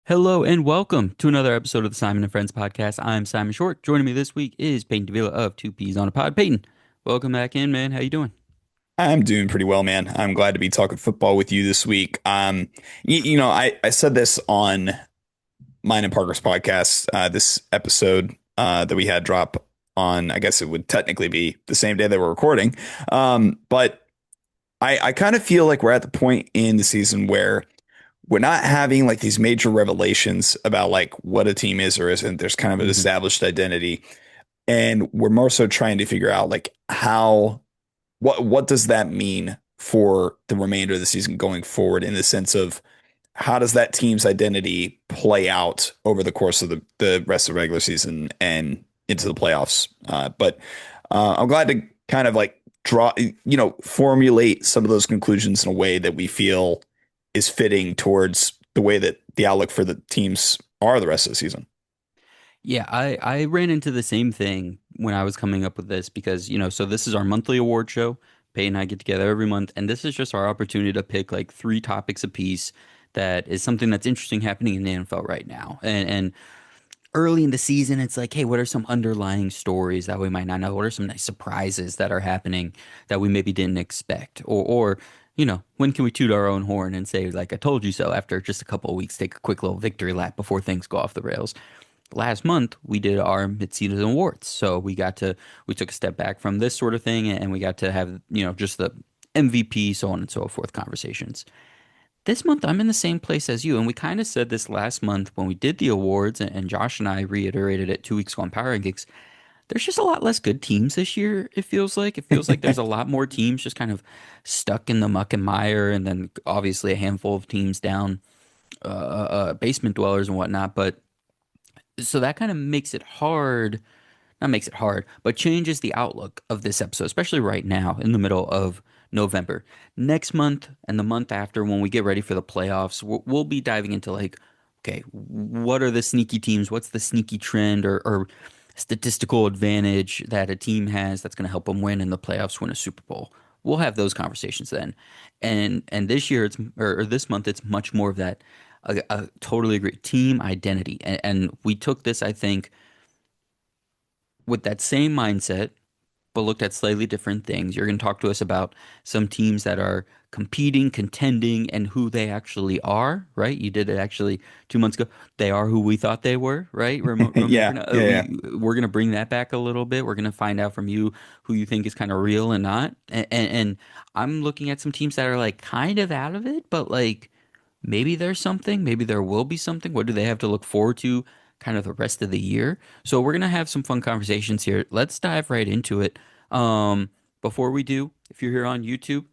Hello and welcome to another episode of the Simon and Friends podcast. I'm Simon Short. Joining me this week is Peyton Davila of Two Peas on a Pod. Peyton, welcome back in, man. How you doing? I'm doing pretty well, man. I'm glad to be talking football with you this week. I said this on mine and Parker's podcast, this episode that we had drop on, I guess it would technically be the same day that we're recording. But I kind of feel like we're at the point in the season where we're not having like these major revelations about like what a team is or isn't. There's kind of an hmm established identity. And we're more so trying to figure out like how what does that mean for the remainder of the season going forward in the sense of how does that team's identity play out over the course of the rest of the regular season and into the playoffs? But I'm glad to kind of like formulate some of those conclusions in a way that we feel is fitting towards the way that the outlook for the teams are the rest of the season. Yeah, I ran into the same thing when I was coming up with this because, so this is our monthly award show. Peyton and I get together every month, and this is just our opportunity to pick like three topics apiece that is something that's interesting happening in the NFL right now. And early in the season, it's like, hey, what are some underlying stories that we might not know? What are some nice surprises that are happening that we maybe didn't expect? Or when can we toot our own horn and say, like, I told you so after just a couple of weeks, take a quick little victory lap before things go off the rails? Last month, we did our mid-season awards. So we took a step back from this sort of thing and we got to have, just the MVP, so on and so forth conversations. This month, I'm in the same place as you. And we kind of said this last month when we did the awards, and Josh and I reiterated it 2 weeks ago on Power Rankings. There's just a lot less good teams this year, it feels like. It feels like there's a lot more teams just kind of stuck in the muck and mire, and then obviously a handful of teams down, basement dwellers and whatnot. But so that kind of makes it hard, not makes it hard, but changes the outlook of this episode, especially right now in the middle of November. Next month and the month after, when we get ready for the playoffs, we'll be diving into like, okay, what are the sneaky teams? What's the sneaky trend or statistical advantage that a team has that's going to help them win in the playoffs, win a Super Bowl? We'll have those conversations then. And this year, or this month, it's much more of that. I totally agree. Team identity, and we took this, I think, with that same mindset, but looked at slightly different things. You're going to talk to us about some teams that are competing, contending, and who they actually are, right? You did it actually 2 months ago. They are who we thought they were, right? Remember Yeah, now? yeah, yeah. We're going to bring that back a little bit. We're going to find out from you who you think is kind of real and not. And I'm looking at some teams that are like kind of out of it, but like maybe there's something, maybe there will be something. What do they have to look forward to kind of the rest of the year? So we're gonna have some fun conversations here. Let's dive right into it. Um, Before we do, if you're here on YouTube,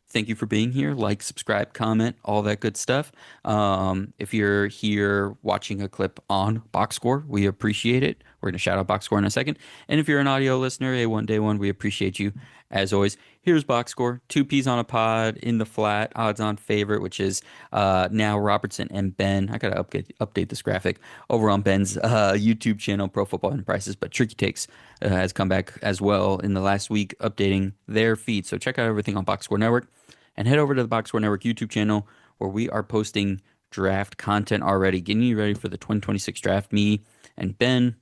thank you for being here. Like, subscribe, comment, all that good stuff. If you're here watching a clip on Box Score, we appreciate it. We're going to shout out Box Score in a second. And if you're an audio listener, A1 Day One, we appreciate you as always. Here's Box Score: Two peas on a pod in the flat, odds on favorite, which is now Robertson and Ben. I got to update this graphic over on Ben's YouTube channel, Pro Football and Prices. But Tricky Takes has come back as well in the last week, updating their feed. So check out everything on Box Score Network and head over to the Box Score Network YouTube channel where we are posting draft content already, getting you ready for the 2026 draft. Me and Ben,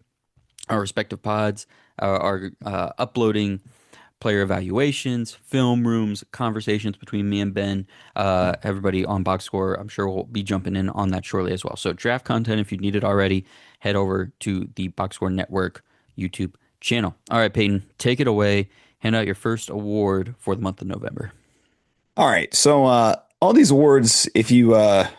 our respective pods, are uploading player evaluations, film rooms, conversations between me and Ben. Everybody on Box Score, I'm sure will be jumping in on that shortly as well. So draft content, if you need it already, head over to the Box Score Network YouTube channel. All right, Peyton, take it away. Hand out your first award for the month of November. All right. So all these awards, if you are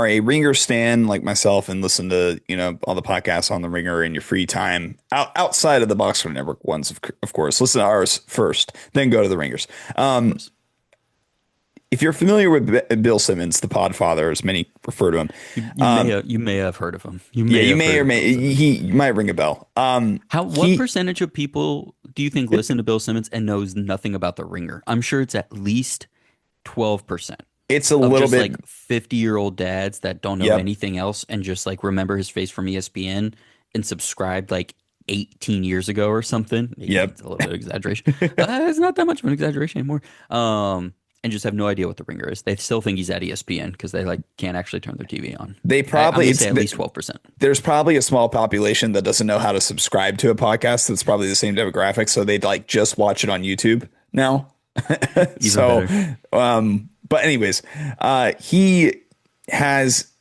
a Ringer stan like myself and listen to, all the podcasts on the Ringer in your free time outside of the Boxer Network ones, of course, listen to ours first, then go to the Ringers. Of Um, course. if you're familiar with Bill Simmons, the Podfather, as many refer to him, um, You may have heard of him. You yeah, may you have may heard or of Bill may Simmons. he might ring a bell. What He percentage of people do you think listen to Bill Simmons and knows nothing about the Ringer? I'm sure it's at least 12% it's a of little just bit. like 50-year-old dads that don't know Yep, anything else and just like remember his face from ESPN and subscribed like 18 years ago or something. Maybe yep. it's a little bit of exaggeration. It's not that much of an exaggeration anymore. and just have no idea what the Ringer is. They still think he's at ESPN because they like can't actually turn their TV on. They I'm probably gonna it's say at least 12%. there's probably a small population that doesn't know how to subscribe to a podcast that's probably the same demographic, so they'd like just watch it on YouTube now. Even So, better. but anyways, he has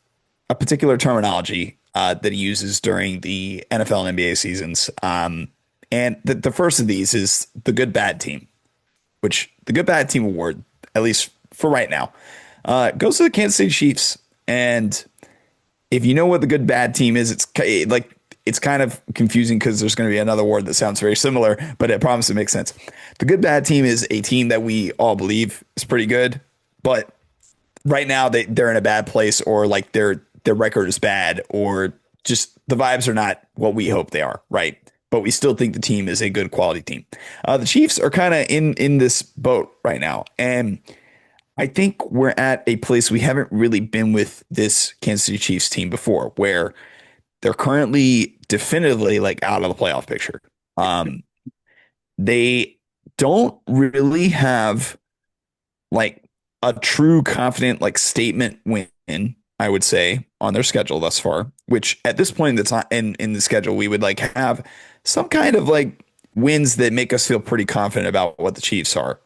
a particular terminology that he uses during the NFL and NBA seasons. And the first of these is the good bad team, which the good bad team award, at least for right now, goes to the Kansas City Chiefs. And if you know what the good bad team is, like it's kind of confusing because there's going to be another word that sounds very similar, but I promise it makes sense. The good bad team is a team that we all believe is pretty good, but right now they're in a bad place, or like their record is bad, or just the vibes are not what we hope they are, right? But we still think the team is a good quality team. The Chiefs are kind of in this boat right now, and I think we're at a place we haven't really been with this Kansas City Chiefs team before, where they're currently definitively like out of the playoff picture. Um, they don't really have like a true confident like statement win, I would say, on their schedule thus far, which at this point in the time in the schedule, we would like have some kind of like wins that make us feel pretty confident about what the Chiefs are.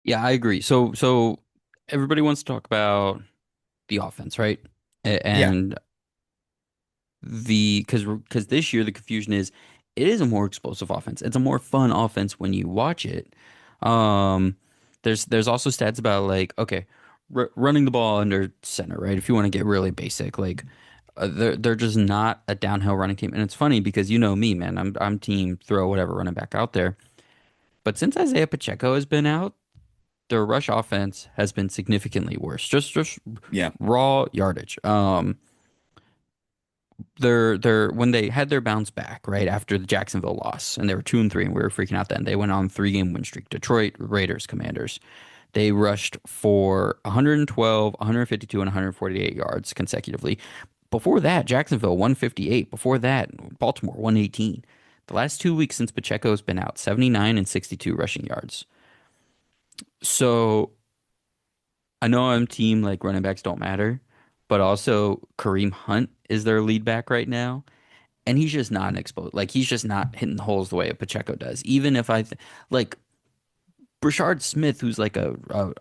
Yeah, I agree. So everybody wants to talk about the offense, right? Yeah, And because this year the confusion is it is a more explosive offense. It's a more fun offense when you watch it. Um, there's also stats about like okay, r running the ball under center, right? If you want to get really basic, like they're just not a downhill running team. And it's funny because you know me, man. I'm team throw whatever running back out there. But since Isaiah Pacheco has been out, their rush offense has been significantly worse. Just yeah. raw yardage. They're when they had their bounce back right after the Jacksonville loss, and they were 2-3, and we were freaking out then. They went on 3 game win streak. Detroit Raiders, Commanders. They rushed for 112, 152, and 148 yards consecutively. Before that, Jacksonville 158. Before that, Baltimore 118. The last 2 weeks since Pacheco's been out, 79 and 62 rushing yards. So I know I'm team like running backs don't matter, but also Kareem Hunt is their lead back right now. And he's just not an explode. Like he's just not hitting the holes the way a Pacheco does. Even if like Brashard Smith, who's like a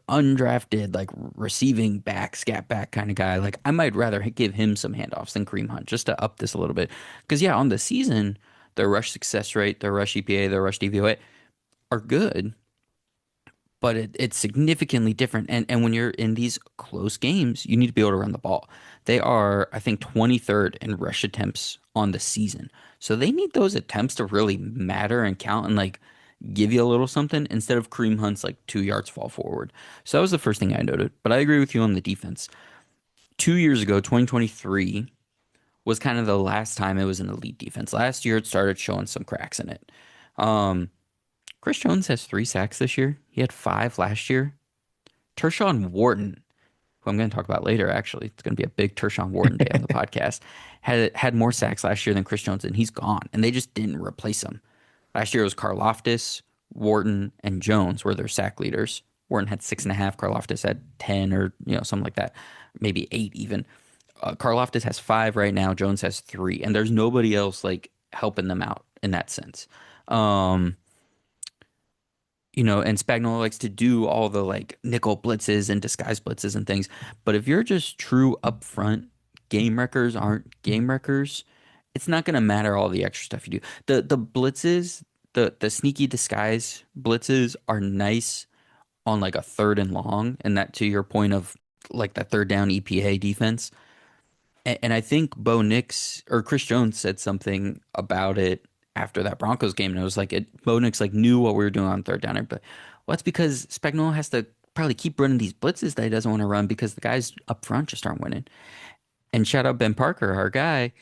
undrafted like receiving back, scat back kind of guy, like I might rather give him some handoffs than Kareem Hunt just to up this a little bit. Because yeah, on the season, their rush success rate, their rush EPA, their rush DVOA are good, but it's significantly different. And when you're in these close games, you need to be able to run the ball. They are, I think, 23rd in rush attempts on the season. So they need those attempts to really matter and count and like give you a little something instead of Kareem Hunt's like 2 yards fall forward. So that was the first thing I noted. But I agree with you on the defense. 2 years ago, 2023 was kind of the last time it was an elite defense. Last year, it started showing some cracks in it. Um, Chris Jones has 3 sacks this year. He had 5 last year. Tershawn Wharton, who I'm going to talk about later, actually, it's going to be a big Tershawn Wharton day on the podcast, had more sacks last year than Chris Jones, and he's gone. And they just didn't replace him. Last year it was Karlaftis, Wharton, and Jones were their sack leaders. Wharton had 6.5. Karlaftis had 10, or something like that, maybe 8 even. Karlaftis has 5 right now. Jones has 3, and there's nobody else like helping them out in that sense. Um, and Spagnuolo likes to do all the like nickel blitzes and disguise blitzes and things. But if you're just true upfront, game wreckers aren't game wreckers. It's not going to matter all the extra stuff you do. The blitzes, the sneaky disguise blitzes are nice on like a third and long, and that to your point of like that third down EPA defense. And I think Bo Nix or Chris Jones said something about it after that Broncos game, and it was like Bo Nix like knew what we were doing on third down. But well, that's because Spagnuolo has to probably keep running these blitzes that he doesn't want to run because the guys up front just aren't winning. And shout out Ben Parker, our guy,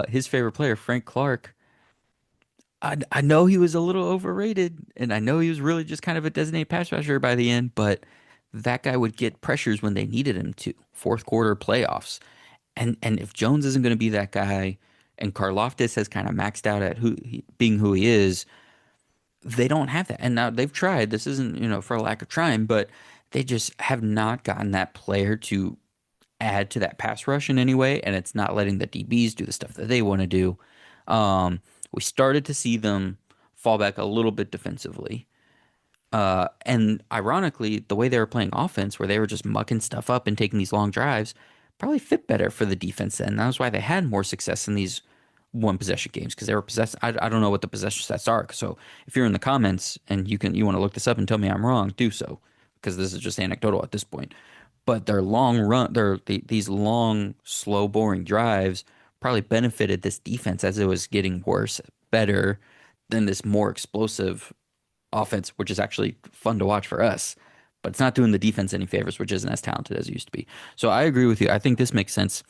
his favorite player, Frank Clark. I know he was a little overrated, and I know he was really just kind of a designated pass rusher by the end, but that guy would get pressures when they needed him to. Fourth quarter playoffs. And if Jones isn't going to be that guy, and Karlaftis has kind of maxed out at being who he is, they don't have that. And now they've tried. This isn't for a lack of trying, but they just have not gotten that player to add to that pass rush in any way, and it's not letting the DBs do the stuff that they want to do. We started to see them fall back a little bit defensively. And ironically, the way they were playing offense, where they were just mucking stuff up and taking these long drives, probably fit better for the defense then. That was why they had more success in these one possession games because they were possessed. I don't know what the possession stats are. So if you're in the comments and you want to look this up and tell me I'm wrong, do so because this is just anecdotal at this point. But their long run, these long, slow, boring drives probably benefited this defense as it was getting worse, better than this more explosive offense, which is actually fun to watch for us, but it's not doing the defense any favors, which isn't as talented as it used to be. So I agree with you. I think this makes sense.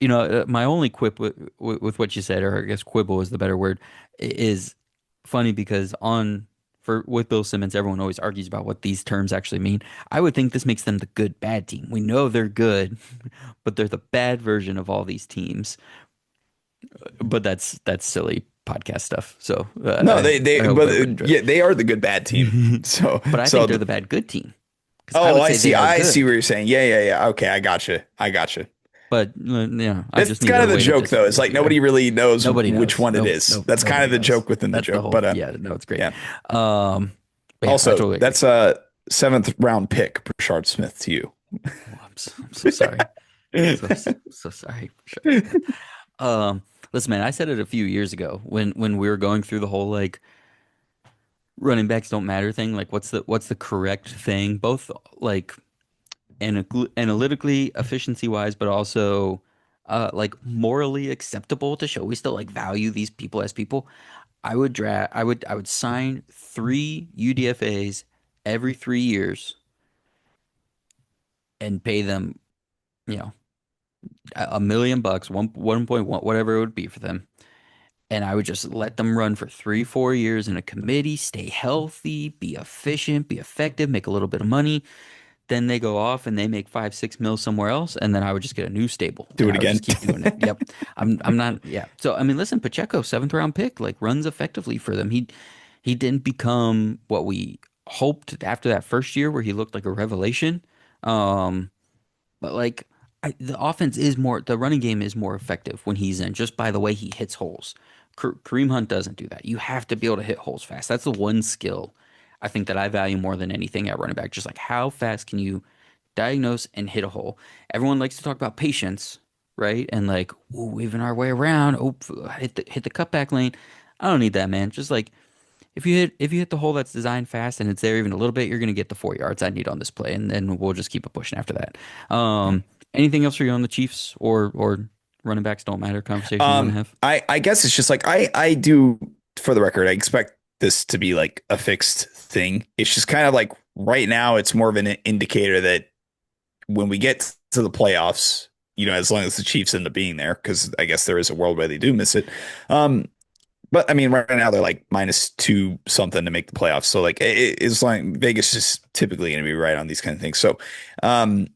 My only quip with what you said, or I guess quibble is the better word, is funny because on for with Bill Simmons, everyone always argues about what these terms actually mean. I would think this makes them the good bad team. We know they're good, but they're the bad version of all these teams. But that's silly podcast stuff. So No, I they, hope but everyone enjoys yeah, they are the good bad team. it. So, But I think so, they're the bad good team because I oh, would say they are I see what good. you're saying. Yeah, yeah, yeah. Okay, I got you. I got you. But yeah, I That's just need kind a of the way to joke, though. disagree It's with like you there. nobody really knows Nobody which knows. one it Nope, is. nope, That's kind nobody of the knows. joke within the That's the joke. whole. But Yeah, no, it's great. yeah, Um, But yeah, I Also, totally agree. that's a seventh round pick, Brashard Smith to you. Oh, I'm so sorry. So sorry for Sharp Smith. Um, Listen, man, I said it a few years ago when we were going through the whole like running backs don't matter thing. Like, what's the correct thing, both like analytically, efficiency wise, but also like morally acceptable to show we still like value these people as people. I would sign three UDFAs every 3 years and pay them, you know, a million bucks, 1.1, whatever it would be for them. And I would just let them run for 3, 4 years in a committee, stay healthy, be efficient, be effective, make a little bit of money. Then they go off and they make 5, 6 mil somewhere else, and then I would just get a new stable, Do and it I would again. just keep doing it. Yep, I'm not. Yeah. So I mean, listen, Pacheco, seventh round pick, like runs effectively for them. He didn't become what we hoped after that first year where he looked like a revelation. Um, but like the offense is more, the running game is more effective when he's in, just by the way he hits holes. Kareem Hunt doesn't do that. You have to be able to hit holes fast. That's the one skill I think that I value more than anything at running back. Just like how fast can you diagnose and hit a hole? Everyone likes to talk about patience, right? And like, ooh, weaving our way around. Oh, hit the cutback lane. I don't need that, man. Just like if you hit the hole that's designed fast and it's there even a little bit, you're gonna get the 4 yards I need on this play, and then we'll just keep it pushing after that. Anything else for you on the Chiefs or running backs don't matter conversation you want to have? I guess it's just like I do for the record, I expect this to be like a fixed thing. It's just kind of like right now it's more of an indicator that when we get to the playoffs, as long as the Chiefs end up being there, because I guess there is a world where they do miss it. Um, but I mean, right now they're like -2 something to make the playoffs. So like it's like Vegas is typically going to be right on these kind of things. So um,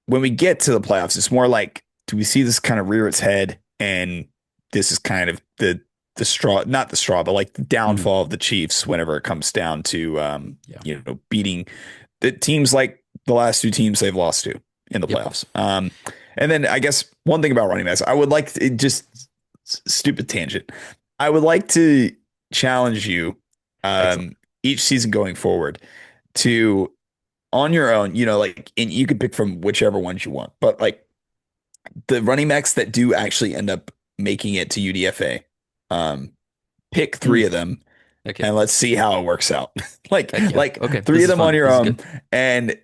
when we get to the playoffs, it's more like, do we see this kind of rear its head? And this is kind of the straw, not the straw, but like the Mhm. downfall of the Chiefs whenever it comes down to Yeah. beating the teams like the last two teams they've lost to in the Yep. playoffs. And then I guess one thing about running backs, I would like to, just stupid tangent. I would like to challenge you Excellent. each season going forward to on your own, like, and you could pick from whichever ones you want, but like the running backs that do actually end up making it to UDFA, um, pick three Mm. of them Heck yeah. and let's see how it works out. like, Heck yeah. like Okay. three This of is them on fun. your This is own good. and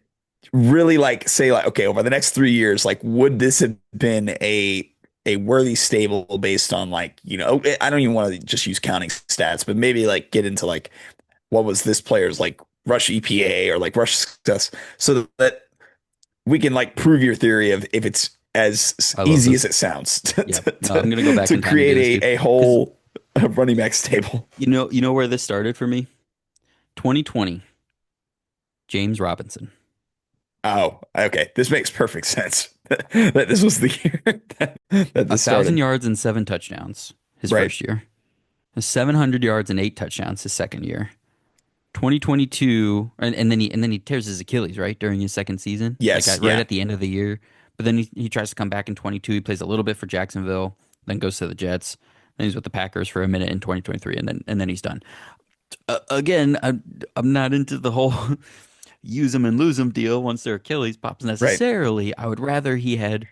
really like say like, okay, over the next 3 years, like would this have been a worthy stable based on like, I don't even want to just use counting stats, but maybe like get into like what was this player's like rush EPA or like rush success so that we can like prove your theory of if it's as I love easy as this. it sounds Yeah. No, I'm gonna go back to in time and do this create too, a because whole running back stable. you know where this started for me. 2020, James Robinson, Oh, okay. This makes perfect sense. That this was the year that a this thousand started. yards and 7 touchdowns his Right. first year. 700 yards and 8 touchdowns his second year. 2022, and then he tears his Achilles right during his second season, like Yes. right Yeah. at the end of the year. But then he tries to come back in 22. He plays a little bit for Jacksonville, then goes to the Jets. Then he's with the Packers for a minute in 2023, and then he's done. Again, I'm not into the whole use them and lose them deal once their Achilles pops Right. necessarily. I would rather he had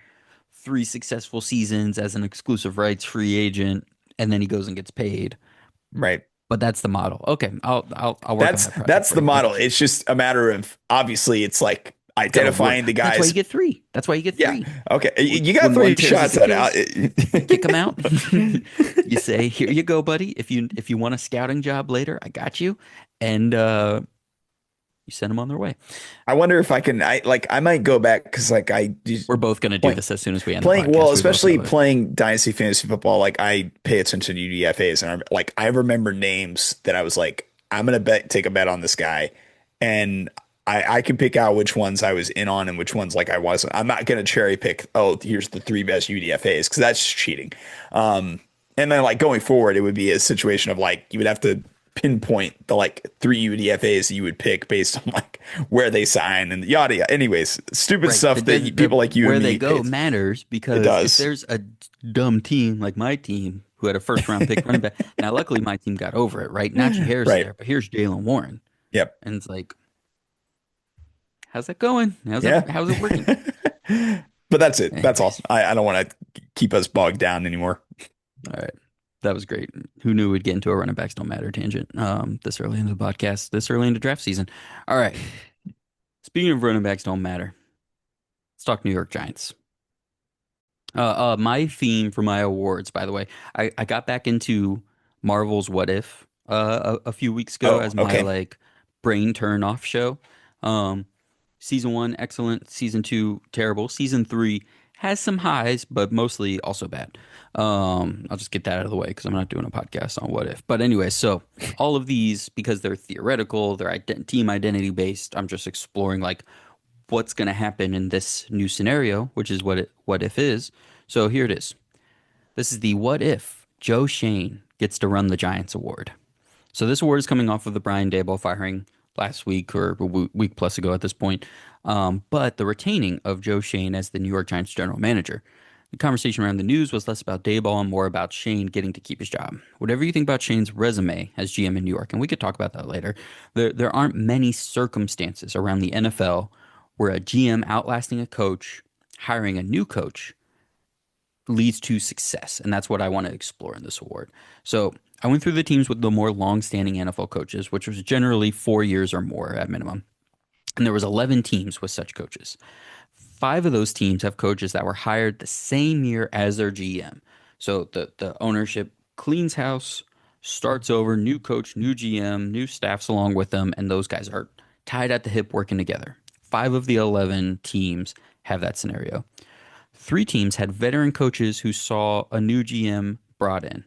3 successful seasons as an exclusive rights free agent, and then he goes and gets paid. Right. But that's the model. Okay, I'll work on That's that project that's for the you. Like, model. It's just a matter of obviously it's like gotta work. identifying the That's why you guys. get three. That's why you get Yeah. three. Okay. You got When one three tears his shots at Achilles, you kick him it. out. You say, "Here you go, buddy. If you want a scouting job later, I got you." And you send them on their way. I wonder if I can. I might go back because like I just We're both gonna do playing this as soon as we end the playing well, podcast. We both especially know it. playing dynasty fantasy football. Like I pay attention to UDFA's, and I remember names that I was like, I'm gonna take a bet on this guy, and I can pick out which ones I was in on and which ones like I wasn't. I'm not gonna cherry pick. Oh, here's the three best UDFA's because that's just cheating. And then like going forward, it would be a situation of like you would have to pinpoint the like three UDFA's that you would pick based on like where they sign and yada yada. Anyways, stupid Right. stuff that people like you and Where they me go it matters it because if does. there's a dumb team like my team who had a first round pick running back. Now, luckily, my team got over it, right? Najee Harris Right. there, but here's Jalen Warren. Yep. And it's like, how's that going? Yeah. How's it working? But that's it. That's all. Anyways, I don't want to keep us bogged down anymore. all right. That was great. Who knew we'd get into a running backs don't matter tangent this early into the podcast, this early into draft season. All right. Speaking of running backs don't matter, let's talk New York Giants. My theme for my awards, by the way, I got back into Marvel's What If a few weeks ago Oh, as my okay. like brain turn off show. Um, season one, excellent. Season two, terrible. Season three has some highs, but mostly also bad. I'll just get that out of the way because I'm not doing a podcast on What If. But anyway, so all of these, because they're theoretical, they're team identity based, I'm just exploring like what's going to happen in this new scenario, which is what if is. So here it is. This is the what if Joe Shane gets to run the Giants award. So this award is coming off of the Brian Daboll firing last week or a week plus ago at this point. But the retaining of Joe Shane as the New York Giants general manager. The conversation around the news was less about Daboll and more about Shane getting to keep his job. Whatever you think about Shane's resume as GM in New York, and we could talk about that later, there aren't many circumstances around the NFL where a GM outlasting a coach, hiring a new coach, leads to success. And that's what I want to explore in this award. So I went through the teams with the more long-standing NFL coaches, which was generally 4 years or more at minimum. And there was 11 teams with such coaches. Five of those teams have coaches that were hired the same year as their GM. So the ownership cleans house, starts over, new coach, new GM, new staffs along with them, and those guys are tied at the hip working together. Five of the 11 teams have that scenario. Three teams had veteran coaches who saw a new GM brought in.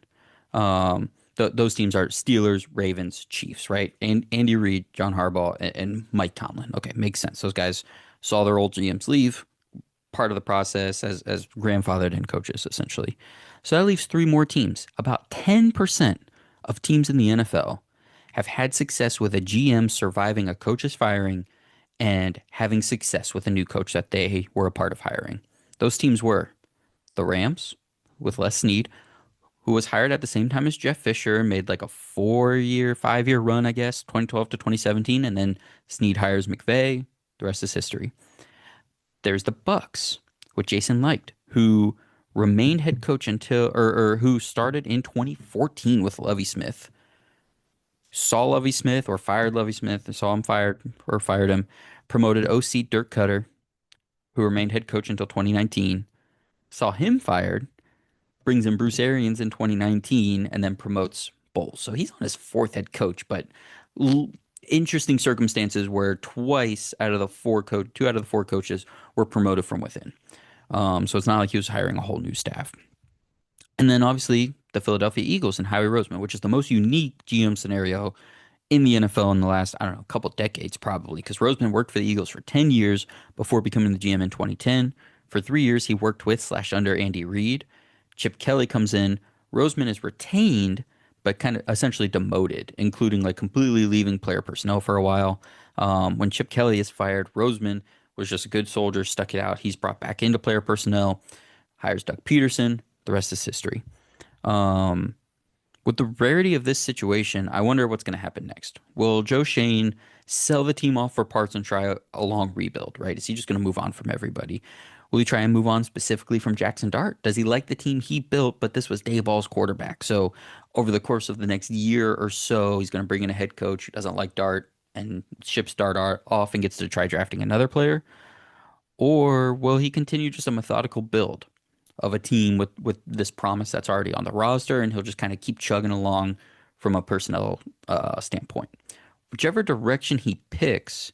Those teams are Steelers, Ravens, Chiefs, right? And Andy Reid, John Harbaugh, and Mike Tomlin. Okay, makes sense. Those guys saw their old GMs leave, part of the process as grandfathered in coaches, essentially. So that leaves three more teams. About 10% of teams in the NFL have had success with a GM surviving a coach's firing and having success with a new coach that they were a part of hiring. Those teams were the Rams with Les Snead, who was hired at the same time as Jeff Fisher, made like a 4 year, 5 year run, I guess, 2012 to 2017, and then Snead hires McVay. The rest is history. There's the Bucks with Jason Licht, who remained head coach until or who started in 2014 with Lovie Smith. Saw Lovie Smith or fired Lovie Smith, saw him fired or fired him. Promoted OC Dirk Cutter, who remained head coach until 2019. Saw him fired, brings in Bruce Arians in 2019, and then promotes Bowles. So he's on his fourth head coach, but l- interesting circumstances where twice out of the two out of the four coaches were promoted from within. So it's not like he was hiring a whole new staff. And then obviously the Philadelphia Eagles and Howie Roseman, which is the most unique GM scenario in the NFL in the last, I don't know, couple decades probably, because Roseman worked for the Eagles for 10 years before becoming the GM in 2010. For 3 years, he worked with slash under Andy Reid. Chip Kelly comes in. Roseman is retained, but kind of essentially demoted, including like completely leaving player personnel for a while. When Chip Kelly is fired, Roseman was just a good soldier, stuck it out. He's brought back into player personnel, hires Doug Peterson. The rest is history. Um, with the rarity of this situation, I wonder what's going to happen next. Will Joe Shane sell the team off for parts and try a long rebuild, right? Is he just going to move on from everybody? Will he try and move on specifically from Jackson Dart? Does he like the team he built, but this was Dayball's quarterback? So over the course of the next year or so, he's going to bring in a head coach who doesn't like Dart and ships off and gets to try drafting another player? Or will he continue just a methodical build of a team with this promise that's already on the roster, and he'll just kind of keep chugging along from a personnel standpoint? Whichever direction he picks,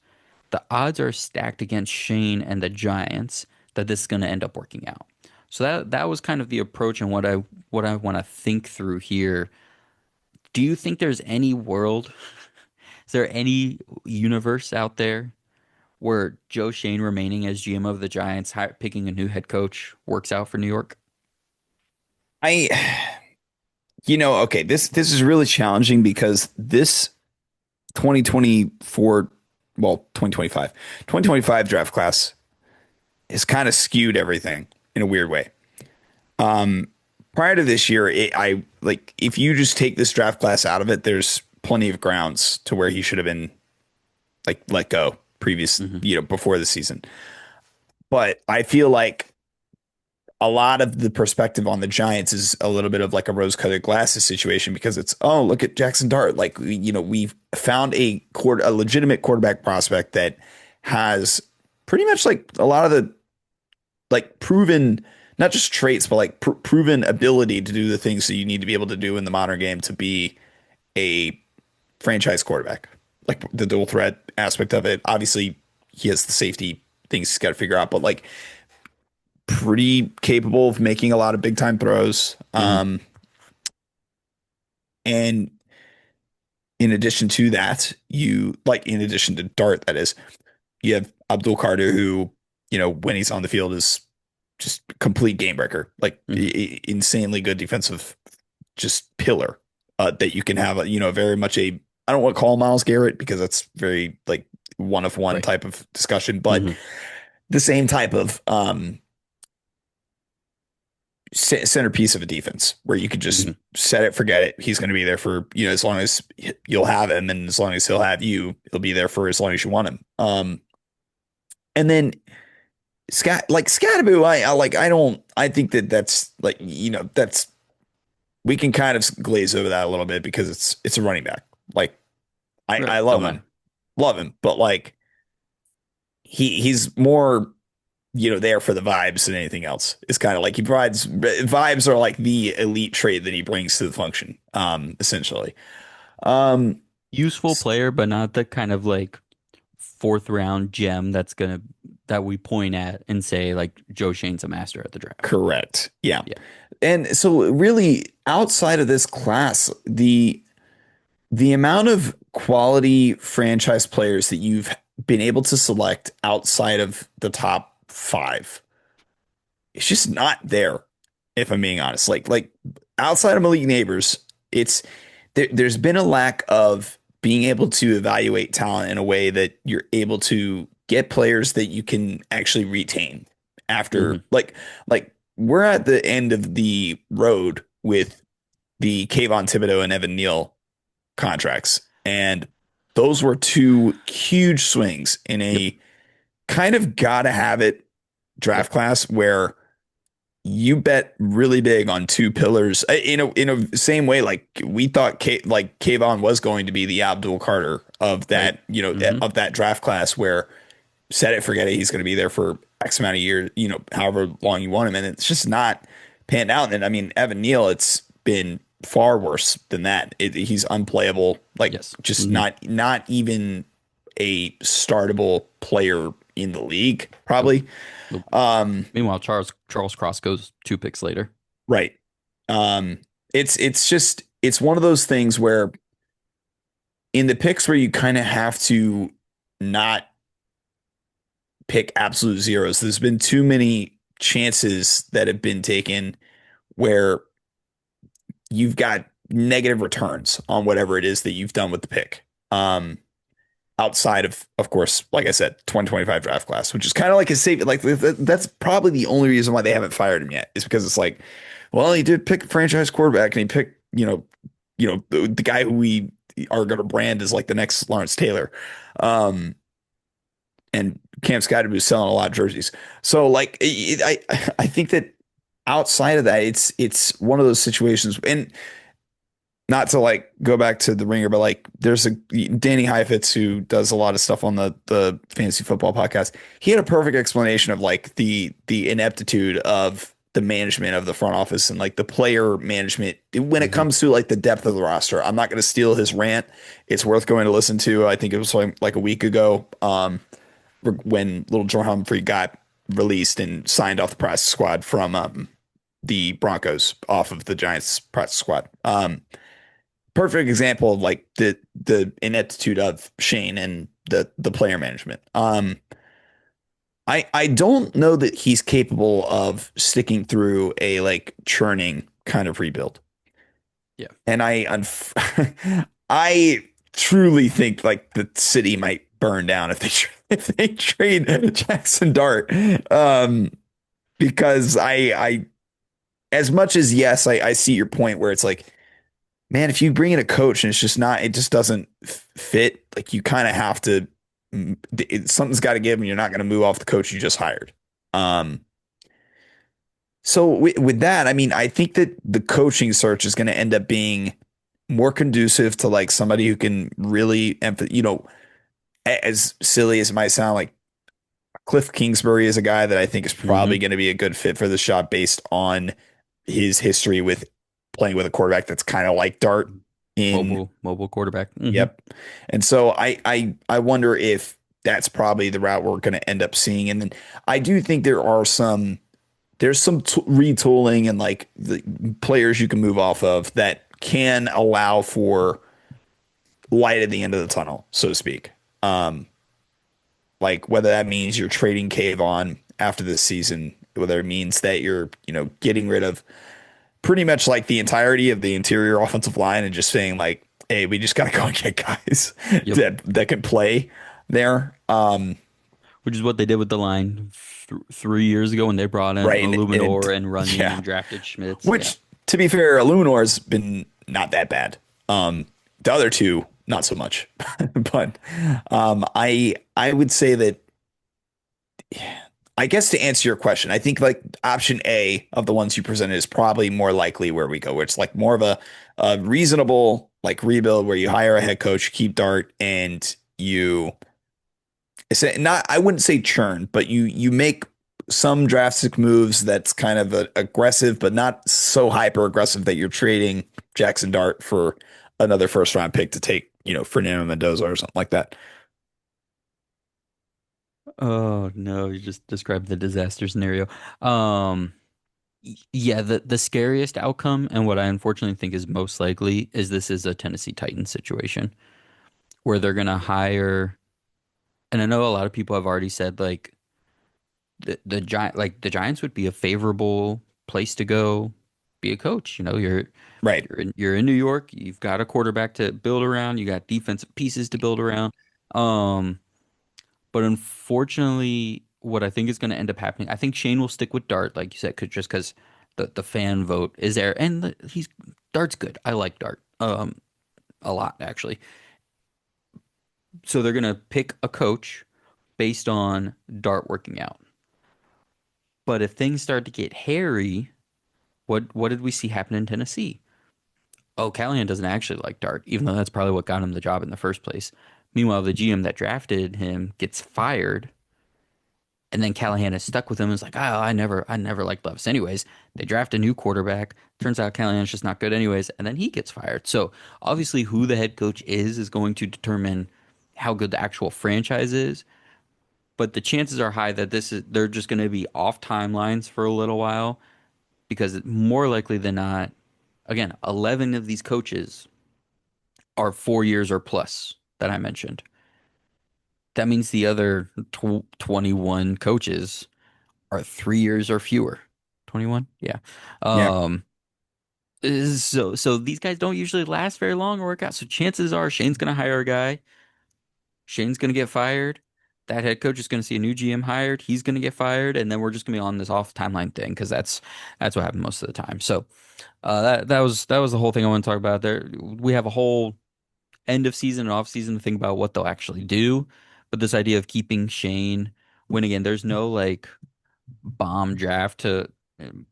the odds are stacked against Shane and the Giants that this is going to end up working out. So that was kind of the approach and what I want to think through here. Do you think there's any world, is there any universe out there where Joe Shane remaining as GM of the Giants, picking a new head coach works out for New York? I, okay, this is really challenging because this 2024, well, 2025 draft class has kind of skewed everything in a weird way. prior to this year, I like if you just take this draft class out of it, there's plenty of grounds to where he should have been like let go Hmm. before the season. But I feel like a lot of the perspective on the Giants is a little bit of like a rose-colored glasses situation because it's, oh, look at Jackson Dart. Like, we've found a legitimate quarterback prospect that has pretty much like a lot of the like proven, not just traits, but like proven ability to do the things that you need to be able to do in the modern game to be a franchise quarterback. Like the dual threat aspect of it. Obviously, he has the safety things he's got to figure out, but like pretty capable of making a lot of big time throws. Hmm. And in addition to that, in addition to Dart, that is, you have Abdul Carter, who, when he's on the field is just complete game breaker, like Hmm. insanely good defensive, just pillar that you can have, very much I don't want to call Miles Garrett because that's very like one of one Right. type of discussion, but Hmm. the same type of centerpiece of a defense where you could just Hmm. set it, forget it. He's going to be there for, as long as you'll have him, and as long as he'll have you, he'll be there for as long as you want him. And then Scattaboo, I think that's like, that's, we can kind of glaze over that a little bit because it's a running back. Like I Right. love Don't matter. him, but like he's more there for the vibes than anything else. It's kind of like he provides vibes are like the elite trait that he brings to the function, essentially. Um, Useful player, but not the kind of like fourth round gem that we point at and say like Joe Shane's a master at the draft. correct. Yeah. Yeah. And so really outside of this class, the amount of quality franchise players that you've been able to select outside of the top five, it's just not there, if I'm being honest. Like outside of Malik Neighbors, there's been a lack of being able to evaluate talent in a way that you're able to get players that you can actually retain after Hmm. like we're at the end of the road with the Kayvon Thibodeau and Evan Neal contracts. And those were two huge swings in Yep. a kind of gotta have it Yep. draft class where you bet really big on two pillars in a same way like we thought Kayvon was going to be the Abdul Carter of Right. that Hmm. of that draft class where set it forget it he's going to be there for X amount of years, however long you want him, and it's just not panned out. And I mean Evan Neal, it's been far worse than that. He's unplayable, like Yes. just Hmm. not even a startable player in the league Nope. probably. Nope. um Meanwhile, Charles Cross goes 2 picks later. Right. Um, it's one of those things where in the picks where you kind of have to not pick absolute zeros, there's been too many chances that have been taken where you've got negative returns on whatever it is that you've done with the pick. Outside of course, like I said, 2025 draft class, which is kind of like a safe, like that's probably the only reason why they haven't fired him yet is because it's like, well, he did pick a franchise quarterback and he picked, the guy who we are going to brand as like the next Lawrence Taylor. Um, and Cam Scotty was selling a lot of jerseys. So like, I think that outside of that, it's one of those situations, and not to like go back to the ringer, but like there's a Danny Heifetz who does a lot of stuff on the fantasy football podcast. He had a perfect explanation of like the ineptitude of the management of the front office and like the player management when it Hmm. comes to like the depth of the roster. I'm not going to steal his rant. It's worth going to listen to. I think it was like a week ago, when little Joe Humphrey got released and signed off the practice squad from the Broncos off of the Giants practice squad. Perfect example of like the ineptitude of Shane and the player management. I don't know that he's capable of sticking through a like churning kind of rebuild. Yeah. And I truly think like the city might burn down if if they trade Jackson Dart. Because as much as yes, I see your point where it's like, man, if you bring in a coach and it's just not, it just doesn't fit. Like you kind of have to, something's got to give, and you're not going to move off the coach you just hired. Um, so with that, I mean, I think that the coaching search is going to end up being more conducive to like somebody who can really, as silly as it might sound, like Cliff Kingsbury is a guy that I think is Hmm. probably going to be a good fit for the shop based on his history with playing with a quarterback that's kind of like Dart in Mobile quarterback. Hmm. yep. And so I wonder if that's probably the route we're going to end up seeing. And then I do think there's some retooling and like the players you can move off of that can allow for light at the end of the tunnel, so to speak. Um, like whether that means you're trading Cave on after this season, whether it means that you're, getting rid of pretty much like the entirety of the interior offensive line and just saying like, hey, we just got to go and get guys Yep. that can play there. Which is what they did with the line th 3 years ago when they brought in Right. And Illuminor and Runyon yeah, and drafted Schmitz. Yeah. which to be fair, Luminor's been not that bad. The other two, not so much. But I would say that I guess to answer your question, I think like option A of the ones you presented is probably more likely where we go, where it's like more of a reasonable like rebuild where you hire a head coach, keep Dart, and you it's not I wouldn't say churn, but you make some drastic moves that's kind of aggressive, but not so hyper aggressive that you're trading Jackson Dart for another first round pick to take, Fernando Mendoza or something like that. Oh no, you just described the disaster scenario. Um, yeah, the scariest outcome and what I unfortunately think is most likely is this is a Tennessee Titans situation where they're gonna hire, and I know a lot of people have already said like the Giants would be a favorable place to go be a coach. You know, Right. you're in New York, you've got a quarterback to build around, you got defensive pieces to build around. Um, but unfortunately, what I think is going to end up happening, I think Shane will stick with Dart, like you said, just because the fan vote is there, and he's Dart's good. I like Dart a lot actually. So they're going to pick a coach based on Dart working out. But if things start to get hairy, what did we see happen in Tennessee? Oh, Callahan doesn't actually like Dart, even though that's probably what got him the job in the first place. Meanwhile, the GM that drafted him gets fired, and then Callahan is stuck with him and is like, oh, I never liked Levis anyways. They draft a new quarterback. Turns out Callahan's just not good anyways, and then he gets fired. So obviously, who the head coach is going to determine how good the actual franchise is. But the chances are high that they're just going to be off timelines for a little while because more likely than not, again, 11 of these coaches are 4 years or plus that I mentioned. That means the other 21 coaches are 3 years or fewer. 21? Yeah. Yeah. Um, so these guys don't usually last very long or work out. So chances are Shane's gonna hire a guy. Shane's gonna get fired. That head coach is gonna see a new GM hired. He's gonna get fired, and then we're just gonna be on this off timeline thing because that's what happened most of the time. So that was the whole thing I want to talk about. There we have a whole end of season and off season to think about what they'll actually do. But this idea of keeping Shane when again, there's no like bomb draft to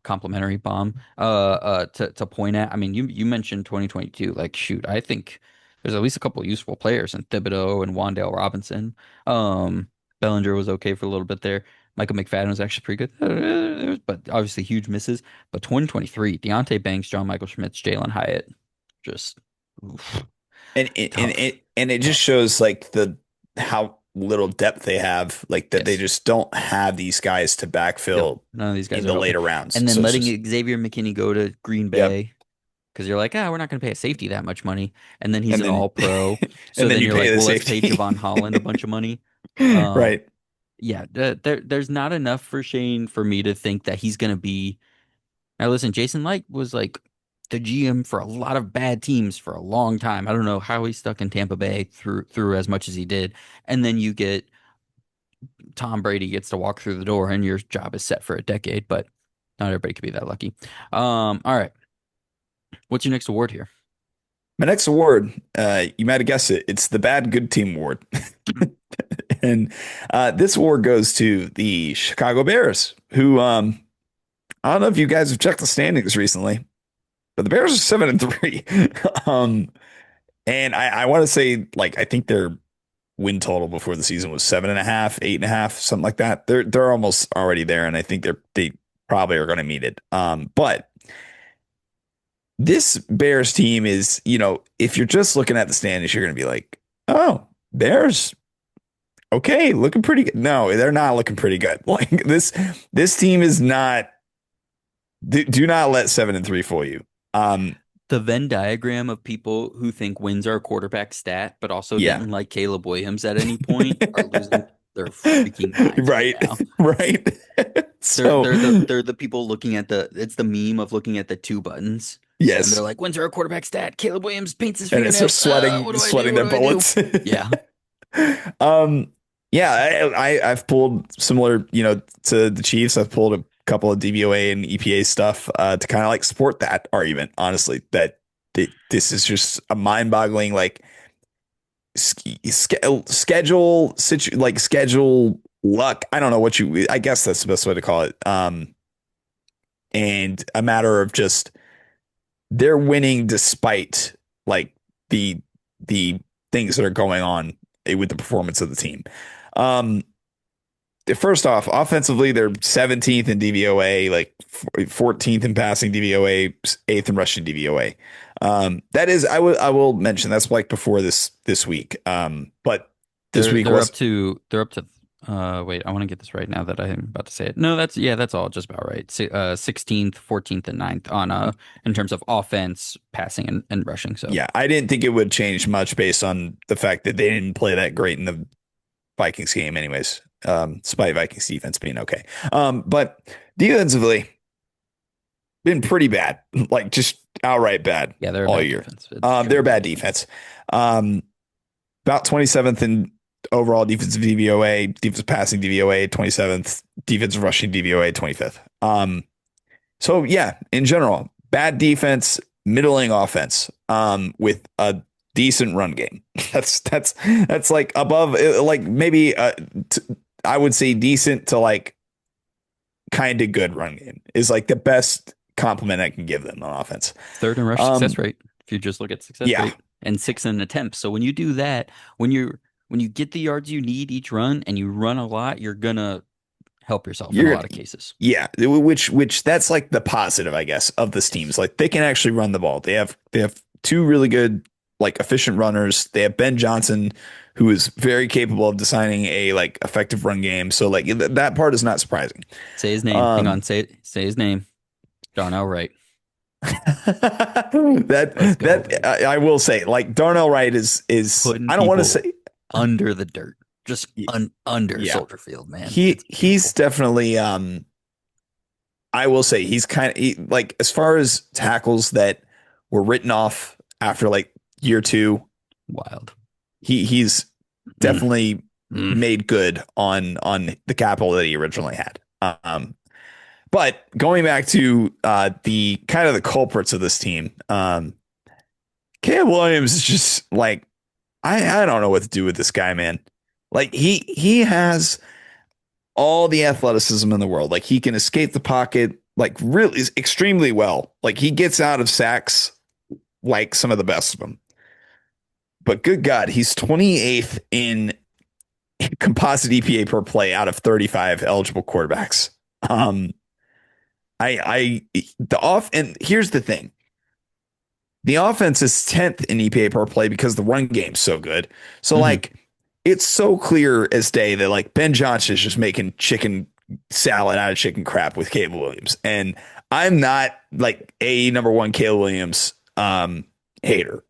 complimentary bomb to point at. I mean, you mentioned 2022. Like, shoot, I think there's at least a couple of useful players in Thibodeau and Wandale Robinson. Um, Bellinger was okay for a little bit there. Michael McFadden was actually pretty good, but obviously huge misses. But 2023, Deontay Banks, John Michael Schmitz, Jalen Hyatt, just oof, tough, And it just tough. shows like the how little depth they have, like that they Yes. just don't have these guys to Yep. backfill None of these in guys are the healthy. later rounds. And then So it's letting just Xavier McKinney go to Green yep. Bay because you're like, ah, we're not going to pay a safety that much money. And then he's And an then all pro. So and then then you you're pay like, the well, let's pay safety. Javon Holland a bunch of money. Um, Right. yeah, there's not enough for Shane for me to think that he's going to be. Now, listen, Jason Light was like the GM for a lot of bad teams for a long time. I don't know how he stuck in Tampa Bay through as much as he did. And then you get Tom Brady gets to walk through the door and your job is set for a decade. But Not everybody could be that lucky. All right. What's your next award here? My next award, you might have guessed it. It's the Bad Good Team Award. And this award goes to the Chicago Bears, who I don't know if you guys have checked the standings recently, but the Bears are 7-3. um, and I want to say, like, I think their win total before the season was 7.5, 8.5, something like that. They're almost already there, and I think they probably are going to meet it. But this Bears team is, if you're just looking at the standings, you're going to be like, oh, Bears, okay, looking pretty good. No, they're not looking pretty good. Like this team is not. Do not let 7-3 fool you. The Venn diagram of people who think wins are a quarterback stat, but also Yeah, didn't like Caleb Williams at any point are losing their freaking minds right right, now. right. They're So they're the they're the people looking at the meme of looking at the two buttons, and they're yes, like, wins are a quarterback stat. Caleb Williams paints his and it starts fingernails. What sweating, do I do? sweating What their do I do? bullets. Yeah. Um, yeah, I've pulled similar, to the Chiefs. I've pulled a couple of DVOA and EPA stuff to kind of like support that argument. Honestly, that this is just a mind-boggling like schedule luck. I don't know what you. I guess that's the best way to call it. And a matter of just they're winning despite like the the things that are going on with the performance of the team. Um, First off, offensively, they're 17th in DVOA, like 14th in passing DVOA, 8th in rushing DVOA. That is, I will mention that's like before this week. But this They're week they're was up to they're up to wait, I want to get this right now that I'm about to say it. No, that's all just about right. 16th, 14th, and 9th on in terms of offense, passing and rushing. So yeah, I didn't think it would change much based on the fact that they didn't play that great in the Vikings game, anyways. Despite Vikings defense being okay. But defensively, been pretty bad, like just outright bad yeah, they're a all bad year. defense. It's They're a true. bad defense. Um, about 27th in overall defensive DVOA, defensive passing DVOA, 27th, defensive rushing DVOA, 25th. So yeah, in general, bad defense, middling offense, with a decent run game. That's like above, like maybe I would say decent to like kind of good run game is like the best compliment I can give them on offense. Third in rush success Um, rate. If you just look at success yeah, rate and sixth in attempts. So when you do that, when you get the yards you need each run and you run a lot, you're gonna help yourself in a you're lot of cases. yeah, which that's like the positive, I guess, of this team is like they can actually run the ball. They have two really good like efficient runners. They have Ben Johnson, who is very capable of designing a like effective run game. So like that part is not surprising. Say his name. Hang Um, on. Say his name. Darnell Wright. Let's go, that baby. I will say, like Darnell Wright is Putting I don't want to people say under the dirt, just under yeah, Soldier Field, man. he It's he's beautiful. definitely I will say he's like as far as tackles that were written off after like year two, Wild. he's Mm, definitely mm. made good on the capital that he originally had. But going back to the kind of the culprits of this team, Caleb Williams is just like I don't know what to do with this guy, man. Like he has all the athleticism in the world. Like he can escape the pocket like really extremely well. Like he gets out of sacks like some of the best of them. But good God, he's 28th in composite EPA per play out of 35 eligible quarterbacks. Um, the off, and here's the thing: the offense is 10th in EPA per play because the run game's so good. So Hmm. like, it's so clear as day that like Ben Johnson is just making chicken salad out of chicken crap with Caleb Williams, and I'm not like a number one Caleb Williams hater.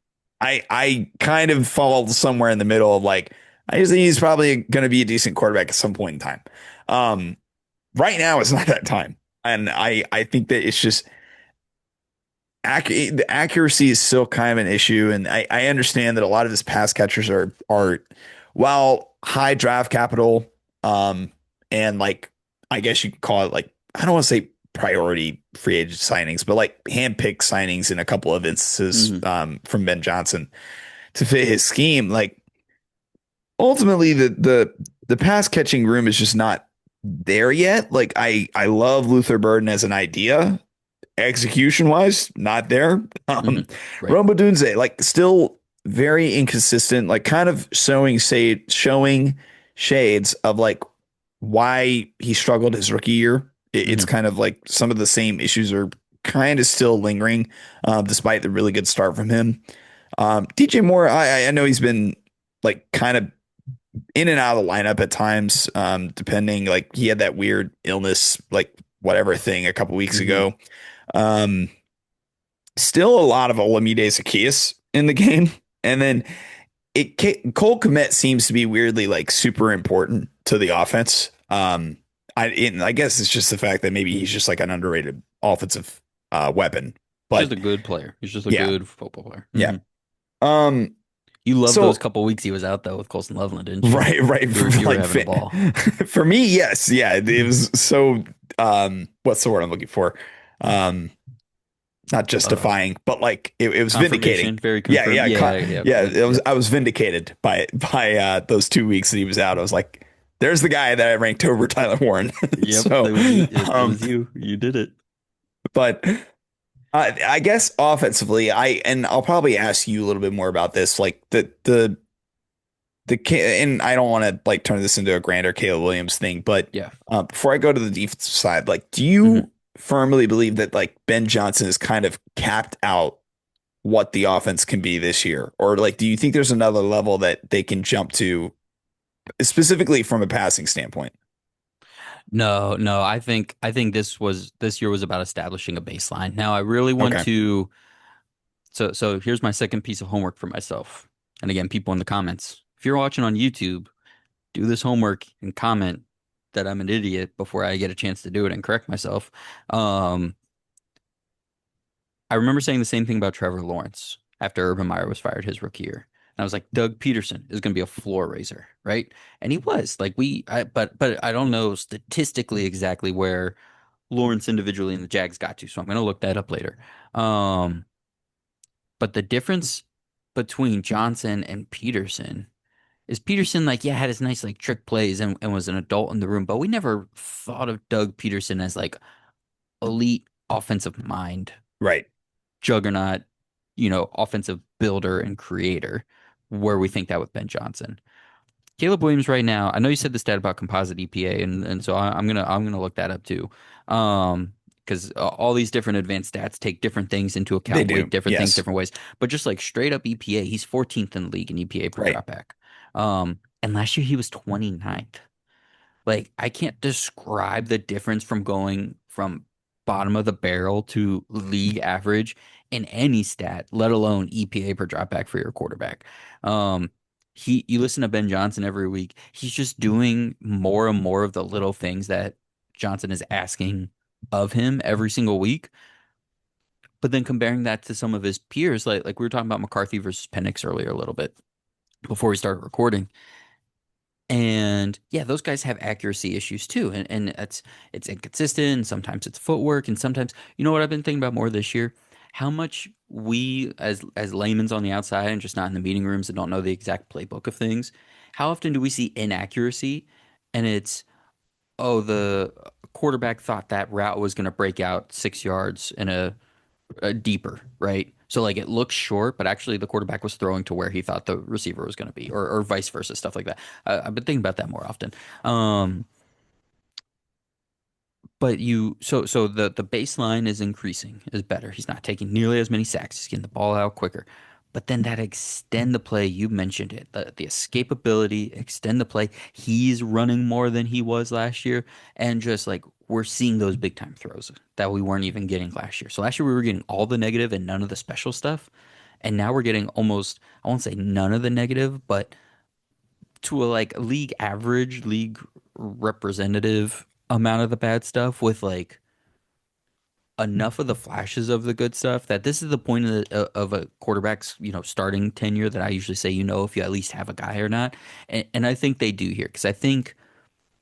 I kind of fall somewhere in the middle of like I just think he's probably going to be a decent quarterback at some point in time. Um, right now it's not that time, and I think that it's just the accuracy is still kind of an issue, and I understand that a lot of his pass catchers are while high draft capital, and like I guess you could call it like I don't want to say priority free agent signings, but like handpicked signings in a couple of instances Hmm. from Ben Johnson to fit his scheme. Like ultimately, the pass catching room is just not there yet. Like I love Luther Burden as an idea. Execution wise, not there. Hmm. Right. Rome Odunze, like still very inconsistent, like kind of showing shades of like why he struggled his rookie year. It's Hmm. kind of like some of the same issues are kind of still lingering, despite the really good start from him. DJ Moore, I know he's been like kind of in and out of the lineup at times, depending. Like he had that weird illness, like whatever thing a couple weeks Hmm. ago. Um, Still a lot of Olamide Zaccheaus in the game, and then Cole Kmet seems to be weirdly like super important to the offense. I guess it's just the fact that maybe he's just like an underrated offensive weapon, He's just but a good player. He's just a yeah, good football player. yeah. Hmm. Um, You loved those so couple weeks he was out though with Colson Loveland, didn't you? right, You were like having a ball. for me, yes, yeah. It was so what's the word I'm looking for? Um, Not Uh, justifying, but like it was vindicating. Confirmation, very Yeah, confirmed. Yeah, yeah, yeah. good. It was Yep. I was vindicated by those 2 weeks that he was out. I was like, there's the guy that I ranked over Tyler Warren. Yep. So, It was you. It um, was you. You did it. but I guess offensively, and I'll probably ask you a little bit more about this, like and I don't want to like turn this into a grander Caleb Williams thing, but Yeah. before I go to the defensive side, like, do Hmm. you firmly believe that like Ben Johnson is kind of capped out what the offense can be this year? Or like, do you think there's another level that they can jump to specifically from a passing standpoint? No, no. I think this year was about establishing a baseline. Now I really want Okay. to. So here's my second piece of homework for myself. And again, people in the comments, if you're watching on YouTube, do this homework and comment that I'm an idiot before I get a chance to do it and correct myself. Um, I remember saying the same thing about Trevor Lawrence after Urban Meyer was fired his rookie year. And I was like, Doug Peterson is going to be a floor raiser, right? And he was like, but I don't know statistically exactly where Lawrence individually and the Jags got to, so I'm going to look that up later. Um, but the difference between Johnson and Peterson is Peterson, like, yeah, had his nice like trick plays and was an adult in the room, but we never thought of Doug Peterson as like elite offensive mind, Right. juggernaut, offensive builder and creator, where we think that with Ben Johnson. Caleb Williams right now, I know you said the stat about composite EPA, and so I'm gonna look that up too. Because all these different advanced stats take different things into They account, weight do. different things Yes. different ways. But just like straight up EPA, he's 14th in the league in EPA per Right. dropback. And last year he was 29th. Like I can't describe the difference from going from bottom of the barrel to league average in any stat, let alone EPA per dropback for your quarterback. Um, you listen to Ben Johnson every week. He's just doing more and more of the little things that Johnson is asking of him every single week. But then comparing that to some of his peers, like we were talking about McCarthy versus Penix earlier a little bit before we started recording. And yeah, those guys have accuracy issues too. And it's inconsistent, and sometimes it's footwork, and sometimes you know what I've been thinking about more this year? How much we as laymen's on the outside and just not in the meeting rooms and don't know the exact playbook of things, how often do we see inaccuracy and it's oh the quarterback thought that route was going to break out 6 yards in a deeper, right? So like it looks short, but actually the quarterback was throwing to where he thought the receiver was going to be, or vice versa, stuff like that. I've been thinking about that more often. Um, but the baseline is increasing, is better. He's not taking nearly as many sacks. He's getting the ball out quicker. But then that extend the play, you mentioned it, the escapability, extend the play. He's running more than he was last year, and just like we're seeing those big time throws that we weren't even getting last year. So last year we were getting all the negative and none of the special stuff, and now we're getting almost, I won't say none of the negative, but to a like league average, league representative amount of the bad stuff with like enough of the flashes of the good stuff that this is the point of a quarterback's starting tenure that I usually say if you at least have a guy or not, and I think they do here because I think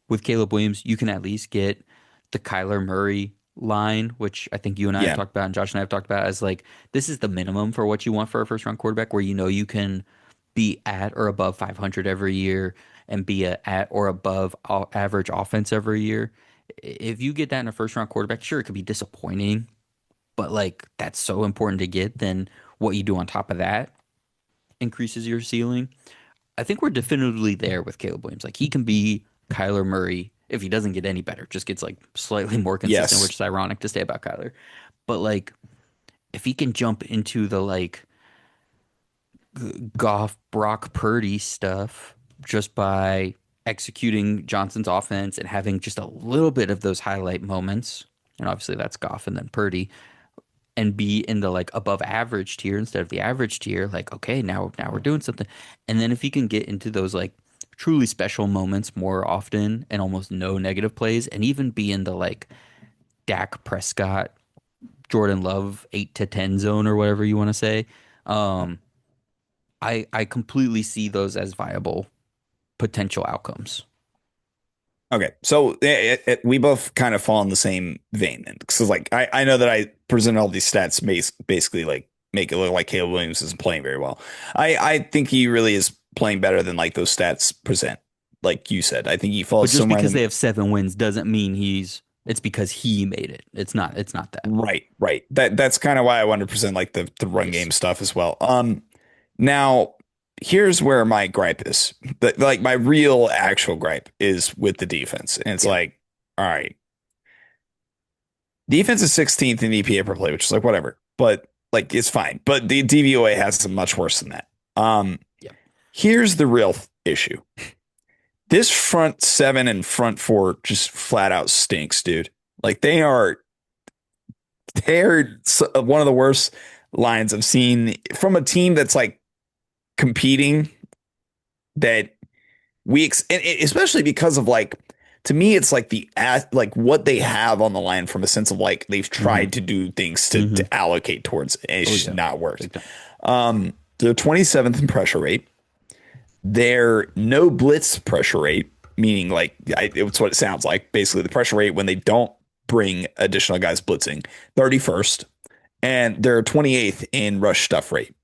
with Caleb Williams you can at least get the Kyler Murray line, which I think you and I have Yeah. talked about, and Josh and I have talked about, as like this is the minimum for what you want for a first round quarterback, where you know you can be at or above 500 every year and be a at or above average offense every year. If you get that in a first round quarterback, sure, it could be disappointing, but like that's so important to get. Then what you do on top of that increases your ceiling. I think we're definitively there with Caleb Williams. Like he can be Kyler Murray if he doesn't get any better, just gets like slightly more consistent, which Yes. is ironic to say about Kyler. But like if he can jump into the like Goff, Brock Purdy stuff just by executing Johnson's offense and having just a little bit of those highlight moments, and obviously that's Goff and then Purdy, and be in the like above average tier instead of the average tier, like okay, now we're doing something. And then if he can get into those like truly special moments more often and almost no negative plays, and even be in the like Dak Prescott, Jordan Love 8 to 10 zone or whatever you want to say, um, I completely see those as viable potential outcomes. Okay, so we both kind of fall in the same vein then. Because like I know that I present all these stats basically like make it look like Caleb Williams isn't playing very well. I think he really is playing better than like those stats present. Like you said, I think he But falls just somewhere in because the they have 7 wins doesn't mean it's because he made it. It's not that. right, right. That's kind of why I wanted to present like the run Yes. game stuff as well. Now here's where my gripe is. Like my real actual gripe is with the defense, and it's Yeah. like, all right. Defense is 16th in EPA per play, which is like whatever, but like it's fine. But the DVOA has some much worse than that. Yeah. Here's the real issue. This front seven and front four just flat out stinks, dude. Like they're one of the worst lines I've seen from a team that's like competing that and especially because of like to me it's like like what they have on the line from a sense of like they've Mm-hmm. tried to do things Mm-hmm. to allocate towards it, and it's Oh just yeah. not worked. Big time. They're 27th in pressure rate. Their no blitz pressure rate, meaning like it's what it sounds like. Basically, the pressure rate when they don't bring additional guys blitzing, 31st, and they're 28th in rush stuff rate,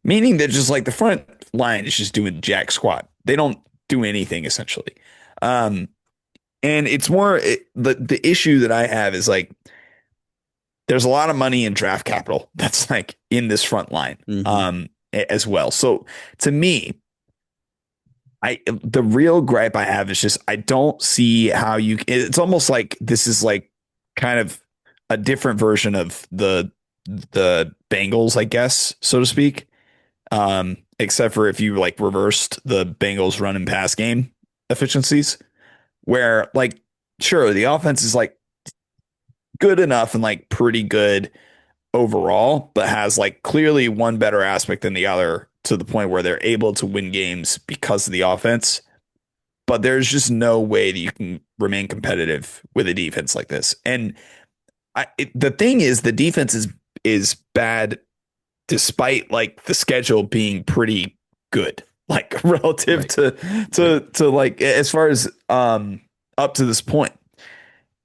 meaning that just like the front line is just doing jack squat. They don't do anything essentially. Um, and it's more the issue that I have is like there's a lot of money in draft capital that's like in this front line Mm-hmm. as well. So to me, the real gripe I have is just I don't see how you it's almost like this is like kind of a different version of the Bengals, I guess, so to speak. Except for if you like reversed the Bengals run and pass game efficiencies, where like sure the offense is like good enough and like pretty good overall, but has like clearly one better aspect than the other to the point where they're able to win games because of the offense. But there's just no way that you can remain competitive with a defense like this. And the thing is, the defense is bad despite like the schedule being pretty good, like relative Right. Right. to like as far as up to this point.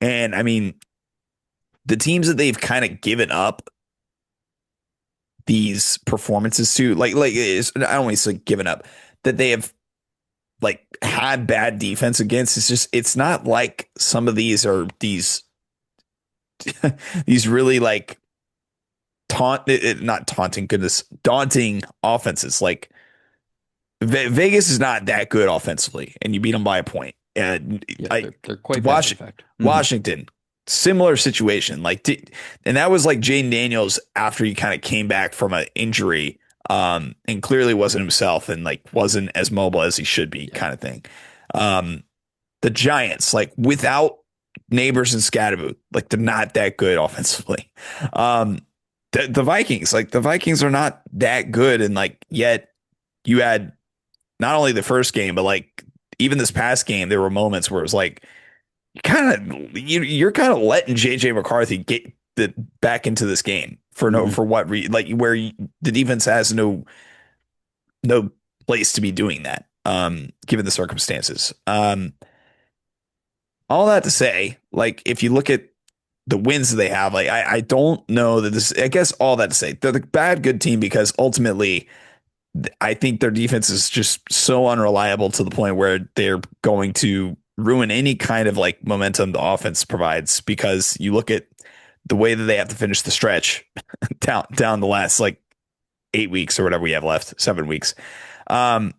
And I mean, the teams that they've kind of given up these performances to, I don't want to say given up, that they have like had bad defense against. It's just it's not like some of these are these really like not taunting, goodness, daunting offenses. Like Vegas is not that good offensively, and you beat them by a point. And Yeah, I they're quite bad, in Was fact. Mm-hmm. Washington, similar situation. And that was like Jaden Daniels after he kind of came back from an injury, and clearly wasn't himself, and like wasn't as mobile as he should be, Yeah. kind of thing. Um, the Giants, like without Neighbors and Scatterboot, like they're not that good offensively. Um, the Vikings, like the Vikings are not that good, and like yet you had not only the first game, but like even this past game, there were moments where it was like you're kind of letting JJ McCarthy get back into this game for Mm-hmm. for what like where the defense has no place to be doing that, given the circumstances. All that to say, like if you look at the wins that they have, like I don't know that this. I guess all that to say, they're the bad good team because ultimately, I think their defense is just so unreliable to the point where they're going to ruin any kind of like momentum the offense provides. Because you look at the way that they have to finish the stretch down the last like 8 weeks or whatever we have left, 7 weeks. Um,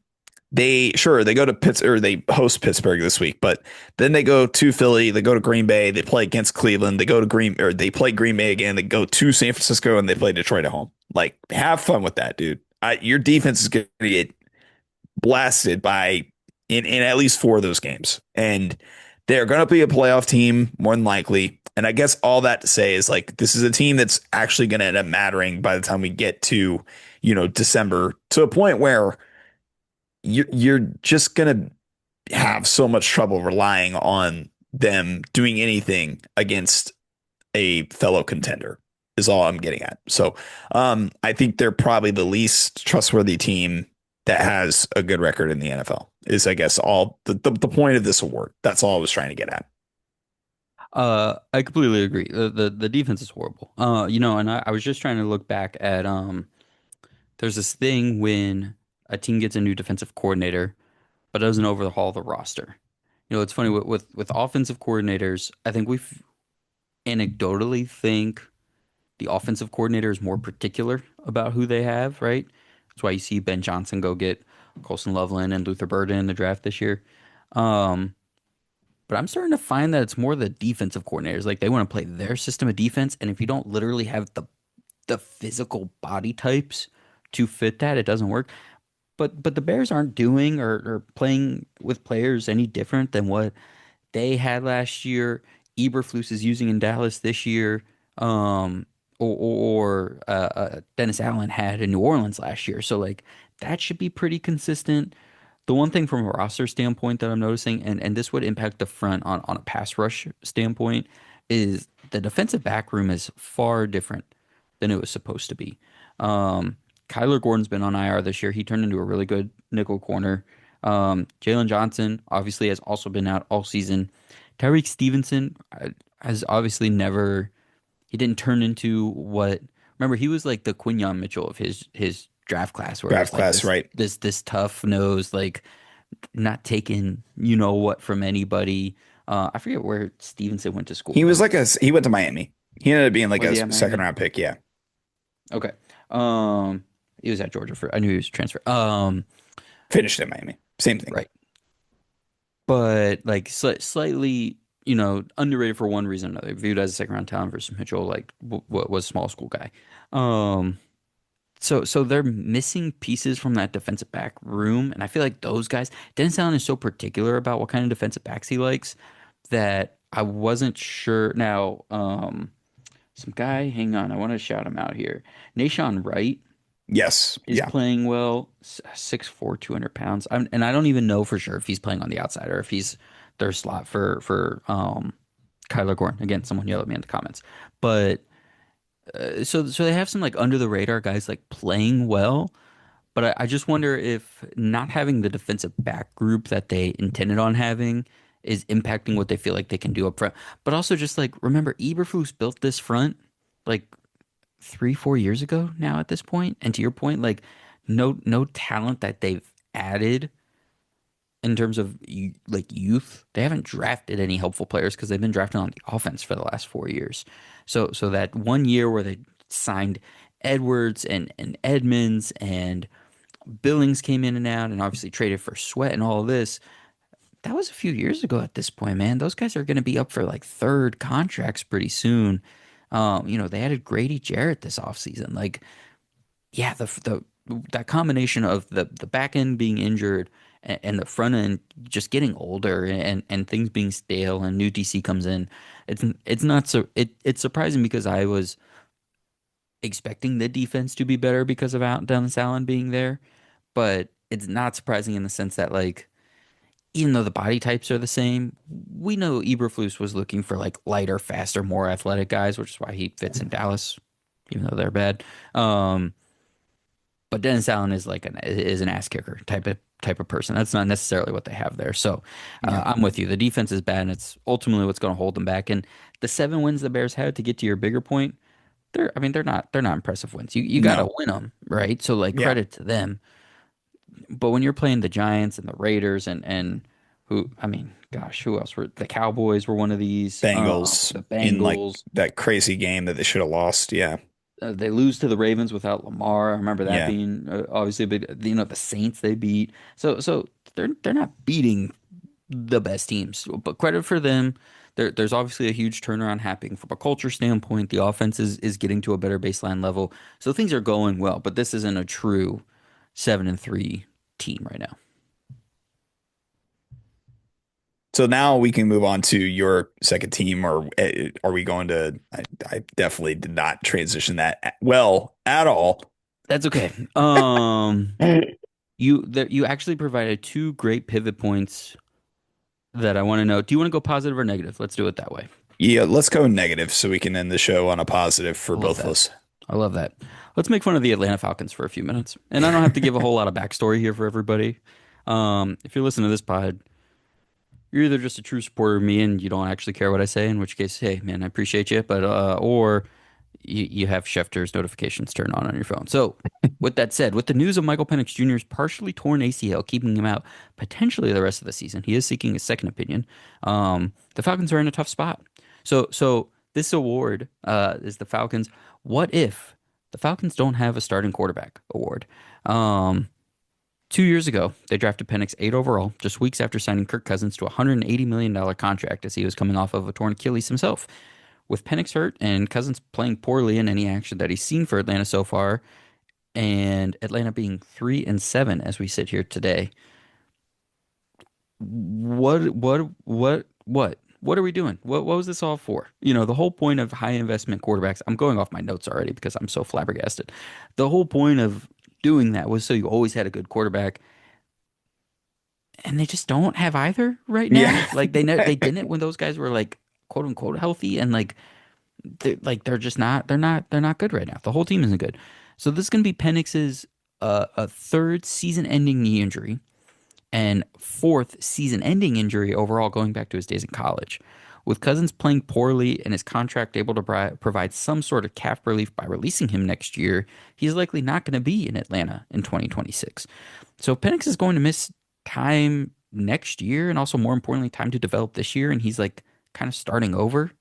they go to Pittsburgh, they host Pittsburgh this week, but then they go to Philly, they go to Green Bay, they play against Cleveland, they go to they play Green Bay again, they go to San Francisco, and they play Detroit at home. Like, have fun with that, dude. Your defense is going to get blasted by in at least four of those games, and they're going to be a playoff team more than likely. And I guess all that to say is like this is a team that's actually going to end up mattering by the time we get to December, to a point where you're just gonna have so much trouble relying on them doing anything against a fellow contender is all I'm getting at. So I think they're probably the least trustworthy team that has a good record in the NFL is I guess all the point of this award. That's all I was trying to get at. I completely agree. The defense is horrible. And I was just trying to look back at there's this thing when a team gets a new defensive coordinator but doesn't overhaul the roster. It's funny with offensive coordinators, I think we anecdotally think the offensive coordinator is more particular about who they have, right? That's why you see Ben Johnson go get Colson Loveland and Luther Burden in the draft this year. Um, but I'm starting to find that it's more the defensive coordinators. Like they want to play their system of defense, and if you don't literally have the physical body types to fit that, it doesn't work. But the Bears aren't doing or playing with players any different than what they had last year. Eberflus is using in Dallas this year, um, or Dennis Allen had in New Orleans last year. So like that should be pretty consistent. The one thing from a roster standpoint that I'm noticing, and this would impact the front on a pass rush standpoint, is the defensive back room is far different than it was supposed to be. Um, Kyler Gordon's been on IR this year. He turned into a really good nickel corner. Jalen Johnson obviously has also been out all season. Tyreek Stevenson has obviously never. He didn't turn into what. Remember, he was like the Quinyon Mitchell of his draft class, where it Draft was like class, right? this tough nose, like not taking you know what from anybody. I forget where Stevenson went to school. He went to Miami. He ended up being like Was a he at second Miami? round pick. Yeah, Okay. He was at Georgia for. I knew he was transferred. finished in Miami. Same thing. Right. But like slightly, underrated for one reason or another. Viewed as a second round talent versus Mitchell, like what was a small school guy. Um, so they're missing pieces from that defensive back room, and I feel like those guys. Dennis Allen is so particular about what kind of defensive backs he likes that I wasn't sure. Now, some guy, hang on, I want to shout him out here. Nashawn Wright Yes. is Yeah. playing well, 6'4", 200 pounds. And I don't even know for sure if he's playing on the outside or if he's their slot for Kyler Gordon. Again, someone yell at me in the comments. But so they have some like under the radar guys like playing well. But I just wonder if not having the defensive back group that they intended on having is impacting what they feel like they can do up front. But also just like remember, Eberflus built this front like 3, 4 years ago now at this point. And to your point, like no talent that they've added in terms of like youth. They haven't drafted any helpful players because they've been drafting on the offense for the last 4 years. So that one year where they signed Edwards and Edmonds and Billings came in and out and obviously traded for Sweat and all of this. That was a few years ago at this point, man. Those guys are going to be up for like third contracts pretty soon. They added Grady Jarrett this offseason. Like, yeah, the that combination of the back end being injured and the front end just getting older and things being stale and new DC comes in, it's not so it's surprising because I was expecting the defense to be better because of Dennis Allen being there, but it's not surprising in the sense that like even though the body types are the same, we know Eberflus was looking for like lighter, faster, more athletic guys, which is why he fits in Dallas, even though they're bad. But Dennis Allen is like an ass kicker type of person. That's not necessarily what they have there. So Yeah. I'm with you. The defense is bad, and it's ultimately what's going to hold them back. And the 7 wins the Bears had, to get to your bigger point, I mean, they're not impressive wins. You got to No. win them, right? So like Yeah. credit to them. But when you're playing the Giants and the Raiders and who, I mean, gosh, who else were the Cowboys were one of these, Bengals the in like Bengals. that crazy game that they should have lost. Yeah. They lose to the Ravens without Lamar. I remember that Yeah. being obviously a big. The Saints they beat. So they're not beating the best teams, but credit for them. There's obviously a huge turnaround happening from a culture standpoint. The offense is getting to a better baseline level, so things are going well. But this isn't a true 7-3 team right now. So now we can move on to your second team, or are we going to? I definitely did not transition that well at all. That's okay. You actually provided two great pivot points that I want to know. Do you want to go positive or negative? Let's do it that way. Yeah, let's go negative so we can end the show on a positive for I love both of that. us. I love that. Let's make fun of the Atlanta Falcons for a few minutes. And I don't have to give a whole lot of backstory here for everybody. If you're listening to this pod, you're either just a true supporter of me and you don't actually care what I say, in which case, hey, man, I appreciate you. But or you have Schefter's notifications turned on your phone. So, with that said, with the news of Michael Penix Jr.'s partially torn ACL keeping him out potentially the rest of the season, he is seeking a second opinion. The Falcons are in a tough spot. So this award is the Falcons. What if the Falcons don't have a starting quarterback award? Um, 2 years ago, they drafted Penix 8 overall, just weeks after signing Kirk Cousins to a $180 million contract as he was coming off of a torn Achilles himself. With Penix hurt and Cousins playing poorly in any action that he's seen for Atlanta so far, and Atlanta being 3-7 as we sit here today, what are we doing? What was this all for? The whole point of high investment quarterbacks. I'm going off my notes already because I'm so flabbergasted. The whole point of doing that was so you always had a good quarterback, and they just don't have either right Yeah. now. Like they didn't when those guys were like quote unquote healthy, and they're just not they're not good right now. The whole team isn't good. So this is gonna be Penix's a third season-ending knee injury and fourth season-ending injury overall, going back to his days in college. With Cousins playing poorly and his contract able to provide some sort of cap relief by releasing him next year, he's likely not going to be in Atlanta in 2026. So Penix is going to miss time next year and also more importantly time to develop this year, and he's like kind of starting over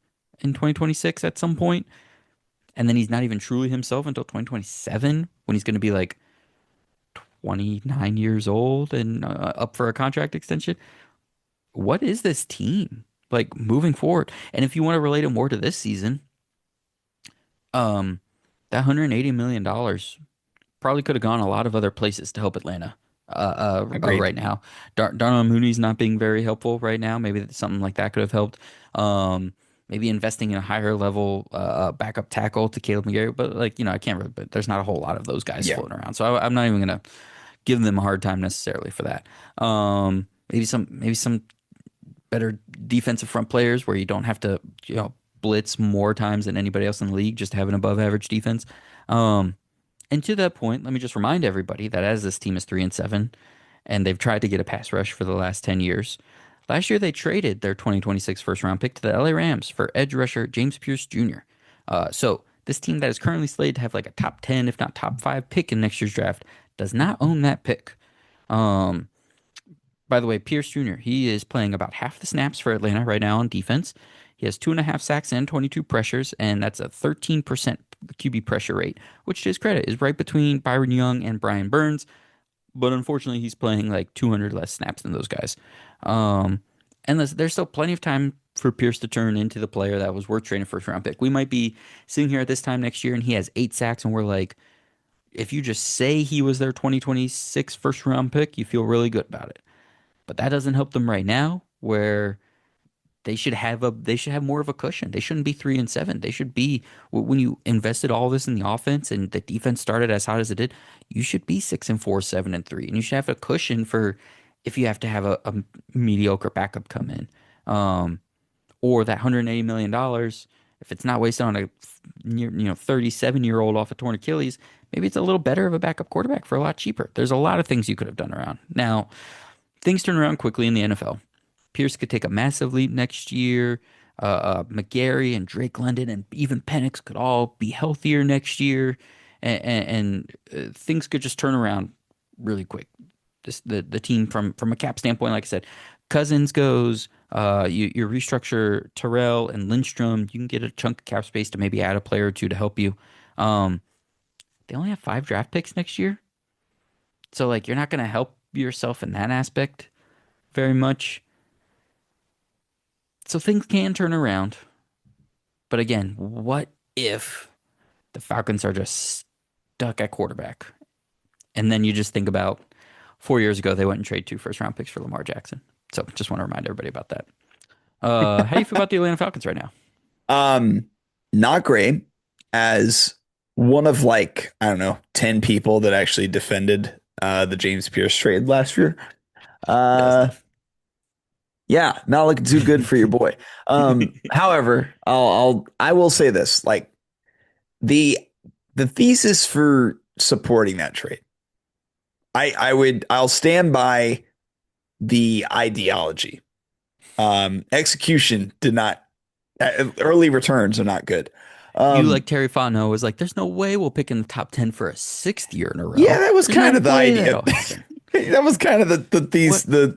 in 2026 at some point, and then he's not even truly himself until 2027 when he's going to be like 29 years old and up for a contract extension. What is this team like moving forward? And if you want to relate it more to this season, um, that $180 million probably could have gone a lot of other places to help Atlanta. Agreed. Right now, Darnell Mooney's not being very helpful right now. Maybe something like that could have helped. Maybe investing in a higher level backup tackle to Caleb McGarry, but like I can't really. But there's not a whole lot of those guys Yeah. floating around, so I'm not even gonna give them a hard time necessarily for that. Maybe some better defensive front players where you don't have to blitz more times than anybody else in the league just to have an above average defense. Um, and to that point, let me just remind everybody that as this team is 3-7, and they've tried to get a pass rush for the last 10 years. Last year, they traded their 2026 first round pick to the LA Rams for edge rusher James Pierce Jr. So this team that is currently slated to have like a top 10, if not top 5 pick in next year's draft does not own that pick. Um, by the way, Pierce Jr., he is playing about half the snaps for Atlanta right now on defense. He has 2.5 sacks and 22 pressures, and that's a 13% QB pressure rate, which to his credit is right between Byron Young and Brian Burns. But unfortunately, he's playing like 200 less snaps than those guys. Um, and there's still plenty of time for Pierce to turn into the player that was worth trading first round pick. We might be sitting here at this time next year and he has 8 sacks, and we're like, if you just say he was their 2026 first round pick, you feel really good about it. But that doesn't help them right now, where they should have more of a cushion. They shouldn't be 3-7. They should be when you invested all this in the offense and the defense started as hot as it did, you should be 6-4, 7-3. And you should have a cushion for if you have to have a mediocre backup come in. Um, or that $180 million. If it's not wasted on a 37-year-old off a torn Achilles, maybe it's a little better of a backup quarterback for a lot cheaper. There's a lot of things you could have done around. Now, things turn around quickly in the NFL. Pierce could take a massive leap next year. McGarry and Drake London and even Penix could all be healthier next year, and things could just turn around really quick. The team from a cap standpoint, like I said, Cousins goes. You restructure Terrell and Lindstrom. You can get a chunk of cap space to maybe add a player or two to help you. Um, they only have 5 draft picks next year, so like you're not going to help yourself in that aspect very much. So things can turn around. But again, what if the Falcons are just stuck at quarterback? And then you just think about 4 years ago, they went and traded 2 first round picks for Lamar Jackson. So just want to remind everybody about that. How do you feel about the Atlanta Falcons right now? Um, Not great as one of like, I don't know, 10 people that actually defended the James Pierce trade last year. Uh, Dusty. yeah, not looking too good for your boy. However, I will say this, like the the thesis for supporting that trade. I'll stand by the ideology. Execution did not early returns are not good. You Um, like Terry Fontenot was like, there's no way we'll pick in the top 10 for a sixth year in a yeah, row. that was There's no kind of the way idea. that'll happen. That was kind of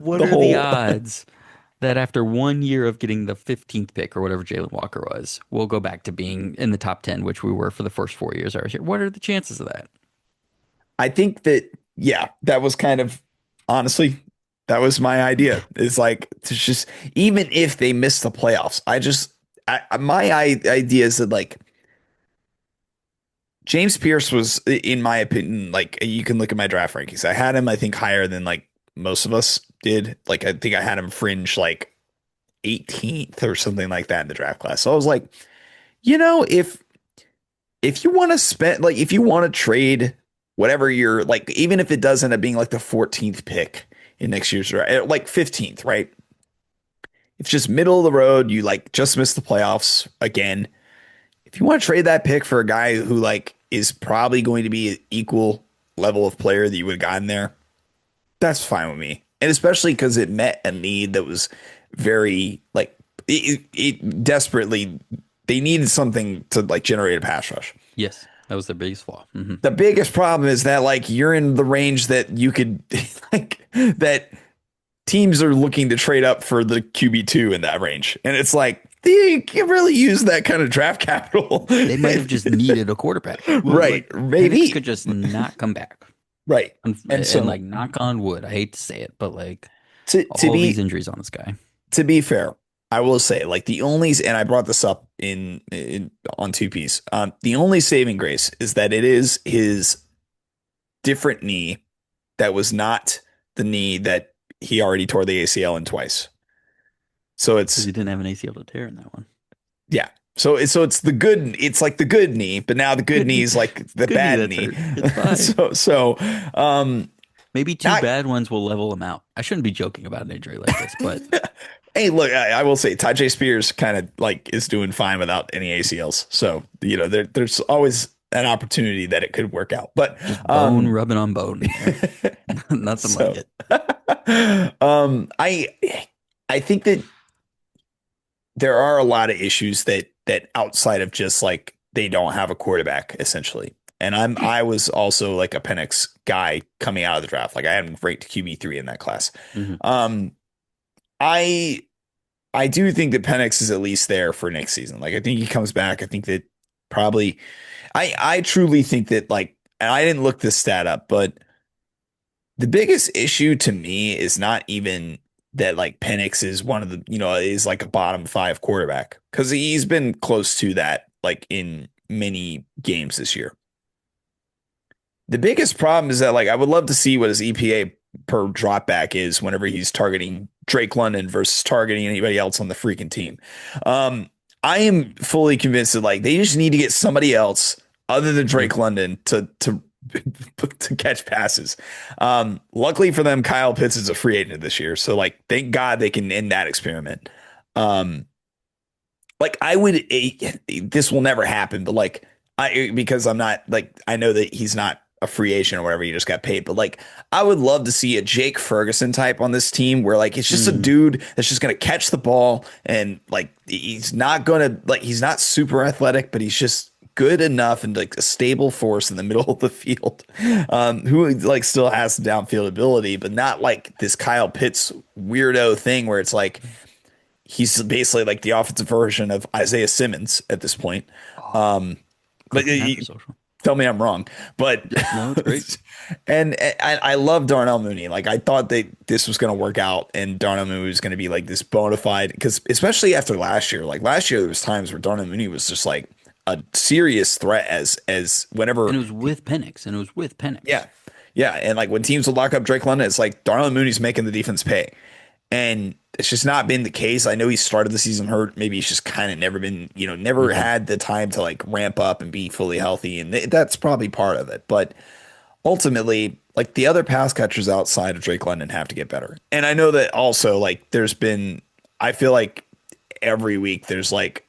What what the are the whole. odds that after 1 year of getting the 15th pick or whatever Jalen Walker was, we'll go back to being in the top 10, which we were for the first 4 years I was here? What are the chances of that? I think that yeah, that was kind of honestly that was my idea. It's like to just even if they miss the playoffs, idea is that like James Pierce was, in my opinion, like you can look at my draft rankings. I had him, I think, higher than like most of us did. Like I think I had him fringe like 18th or something like that in the draft class. So I was like, if you want to spend like if you want to trade whatever you're like, even if it does end up being like the 14th pick in next year's draft, like 15th, right? It's just middle of the road. You like just missed the playoffs again. If you want to trade that pick for a guy who like is probably going to be an equal level of player that you would have gotten there, that's fine with me. And especially because it met a need that was very like it desperately they needed something to like generate a pass rush. Yes, that was their biggest flaw. The biggest problem is that like you're in the range that you could like that teams are looking to trade up for the QB2 in that range. And it's like, you can really use that kind of draft capital. They might have just needed a quarterback. Right. Like Penix Maybe. could just not come back. Right. And And so like knock on wood, I hate to say it, but like to all these be injuries on this guy. to be fair, I will say like the only and I brought this up in on two piece. The only saving grace is that it is his different knee that was not the knee that he already tore the ACL in twice. So Because it's he didn't have an ACL to tear in that one. yeah. It's the good it's like the good knee, but now the good knee is like the Good knee bad that's knee. hurt. It's fine. So Maybe two not bad ones will level him out. I shouldn't be joking about an injury like this, but hey, look, I will say Tajay Spears kind of like is doing fine without any ACLs. So, there's always an opportunity that it could work out. But just bone rubbing on bone here. Nothing so like it. I think that there are a lot of issues that outside of just like they don't have a quarterback essentially. And I was also like a Penix guy coming out of the draft. Like I had him ranked QB3 in that class. hmm Um, I I do think that Penix is at least there for next season. Like I think he comes back. I think that probably I truly think that like and I didn't look this stat up, but the biggest issue to me is not even that like Penix is one of the, is like a bottom five quarterback because he's been close to that like in many games this year. The biggest problem is that like I would love to see what his EPA per dropback is whenever he's targeting Drake London versus targeting anybody else on the freaking team. I am fully convinced that like they just need to get somebody else other than hmm Drake London to catch passes. Luckily for them, Kyle Pitts is a free agent this year, so like thank God they can end that experiment. Um, like I would this will never happen, but like I because I'm not like I know that he's not a free agent or whatever, he just got paid, but like I would love to see a Jake Ferguson type on this team where like it's just a Hmm. dude that's just gonna catch the ball and like he's not gonna like he's not super athletic, but he's just good enough and like a stable force in the middle of the field, who like still has some downfield ability, but not like this Kyle Pitts weirdo thing where it's like he's basically like the offensive version of Isaiah Simmons at this point. Oh, Um, but cooking that for social. tell me I'm wrong. But Yeah, no, it's great. and I love Darnell Mooney. Like I thought that this was going to work out, and Darnell Mooney was going to be like this bona fide. Because especially after last year, like last year there was times where Darnell Mooney was just like a serious threat as And whenever it was with Penix, and it was with Penix. yeah. Yeah. And like when teams would lock up Drake London, it's like Darnell Mooney's making the defense pay. And it's just not been the case. I know he started the season hurt. Maybe he's just kind of never been, never Hmm. had the time to like ramp up and be fully healthy. And that's probably part of it. But ultimately, like the other pass catchers outside of Drake London have to get better. And I know that also, like, I feel like every week there's like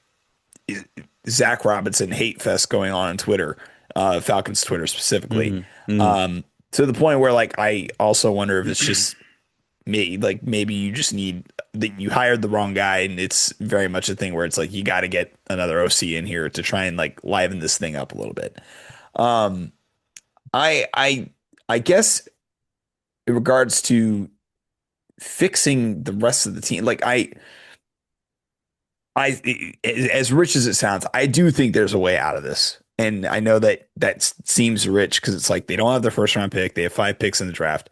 Zach Robinson hate fest going on Twitter, Falcons Twitter specifically. Hmm. Hmm. Um, to the point where like I also wonder if it's just me, like maybe you just need that you hired the wrong guy, and it's very much a thing where it's like you got to get another OC in here to try and like liven this thing up a little bit. Um, I guess in regards to fixing the rest of the team, like as rich as it sounds, I do think there's a way out of this. And I know that seems rich because it's like they don't have their first round pick. They have 5 picks in the draft.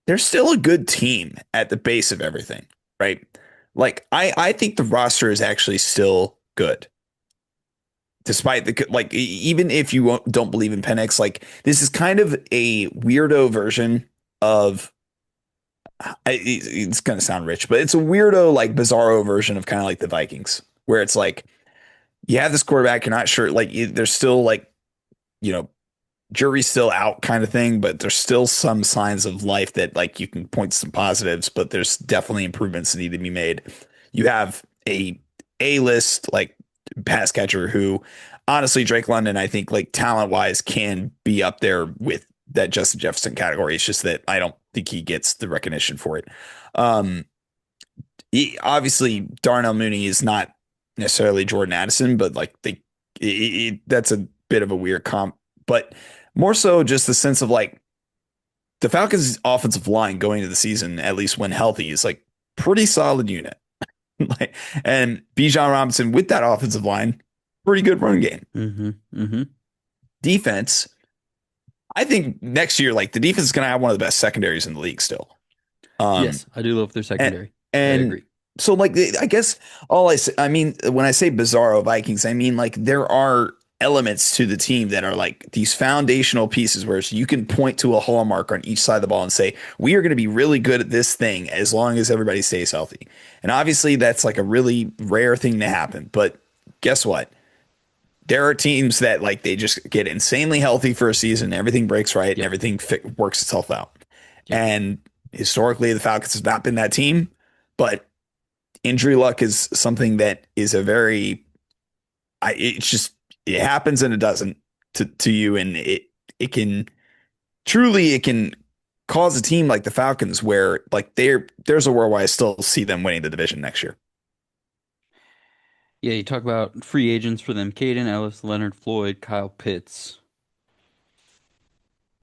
They're still a good team at the base of everything, right? Like I think the roster is actually still good. Despite the like, even if you don't believe in Penix, like this is kind of a weirdo version of. It's gonna sound rich, but it's a weirdo, like bizarro version of kind of like the Vikings, where it's like you have this quarterback, you're not sure, like there's still like you know jury's still out kind of thing, but there's still some signs of life that like you can point to some positives, but there's definitely improvements that need to be made. You have a list like pass catcher who honestly Drake London, I think like talent wise can be up there with that Justin Jefferson category. It's just that I don't think he gets the recognition for it. Um, obviously Darnell Mooney is not necessarily Jordan Addison, but like that's a bit of a weird comp, but more so just the sense of like the Falcons' offensive line going into the season, at least when healthy, is like pretty solid unit. Like, and Bijan Robinson with that offensive line, pretty good run game. Hmm. Hmm. Defense, I think next year, like the defense is going to have one of the best secondaries in the league still. Um, Yes, I do love their and secondary. I and agree. so like I guess all I say, I mean when I say bizarro Vikings, I mean like there are elements to the team that are like these foundational pieces where you can point to a hallmark on each side of the ball and say we are going to be really good at this thing as long as everybody stays healthy. And obviously that's like a really rare thing to happen, but guess what? There are teams that like they just get insanely healthy for a season, everything breaks right, and Yep. everything works itself out. Yep. And historically, the Falcons have not been that team, but injury luck is something that is a very it's just it happens and it doesn't to you, and it can truly it can cause a team like the Falcons where like there's a world where I still see them winning the division next year. Yeah, you talk about free agents for them. Caden Ellis, Leonard Floyd, Kyle Pitts,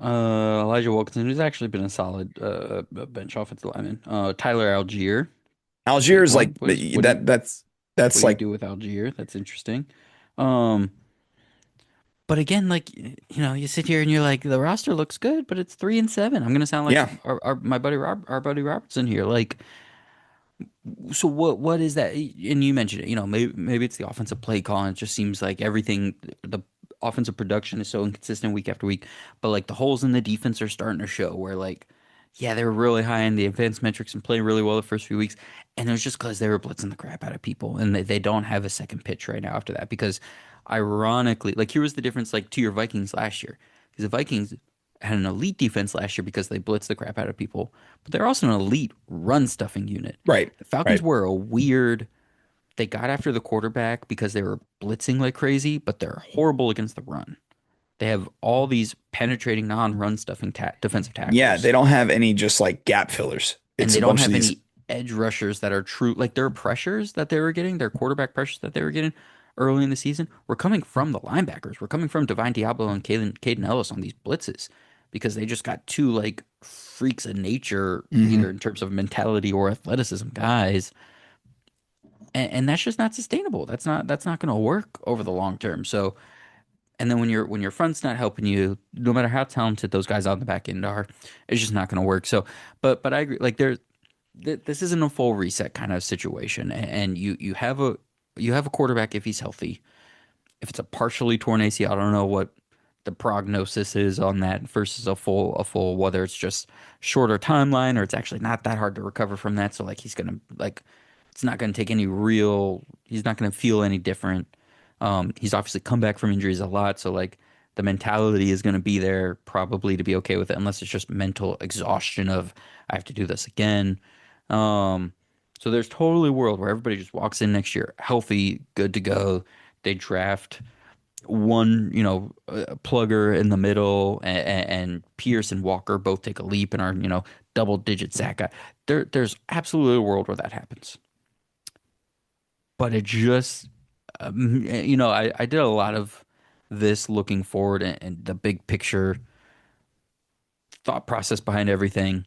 Elijah Wilkinson, who's actually been a solid bench offensive lineman. Tyler Algier, Algier big is one. like that's What do you like do with Algier? That's interesting. Um, but again, like you sit here and you're like, the roster looks good, but it's 3-7. I'm gonna sound like yeah, our buddy Robertson here. Like, so what is that? And you mentioned it. Maybe it's the offensive play call. And it just seems like everything, the offensive production is so inconsistent week after week. But like the holes in the defense are starting to show. Where like, yeah, they were really high in the advanced metrics and playing really well the first few weeks, and it was just because they were blitzing the crap out of people, and they don't have a second pitch right now after that. Because ironically, like here was the difference, like to your Vikings last year, because the Vikings had an elite defense last year because they blitzed the crap out of people, but they're also an elite run stuffing unit. right, The Falcons right. were a weird. they got after the quarterback because they were blitzing like crazy, but they're horrible against the run. They have all these penetrating non-run stuffing defensive Yeah, tackles, they don't have any just like gap fillers. and It's they a don't bunch of have these. any edge rushers that are true. Like their pressures that they were getting, their quarterback pressures that they were getting early in the season were coming from the linebackers. Were coming from Divine Diablo and Caden Ellis on these blitzes because they just got two like freaks of nature, either Mhm. in terms of mentality or athleticism guys, and that's just not sustainable. That's not going to work over the long term. So, and then when your front's not helping you, no matter how talented those guys on the back end are, it's just not going to work. So, but I agree. Like this isn't a full reset kind of situation, and you have a quarterback if he's healthy. If it's a partially torn ACL, I don't know what the prognosis is on that versus a full whether it's just shorter timeline or it's actually not that hard to recover from that. So like he's gonna like it's not gonna take any real. He's not gonna feel any different. He's obviously come back from injuries a lot, so like the mentality is gonna be there probably to be okay with it, unless it's just mental exhaustion of I have to do this again. Um, so there's totally a world where everybody just walks in next year healthy, good to go. They draft one, plugger in the middle, and Pierce and Walker both take a leap and are, double digit sack guy. There's absolutely a world where that happens. But it just, I did a lot of this looking forward and the big picture thought process behind everything.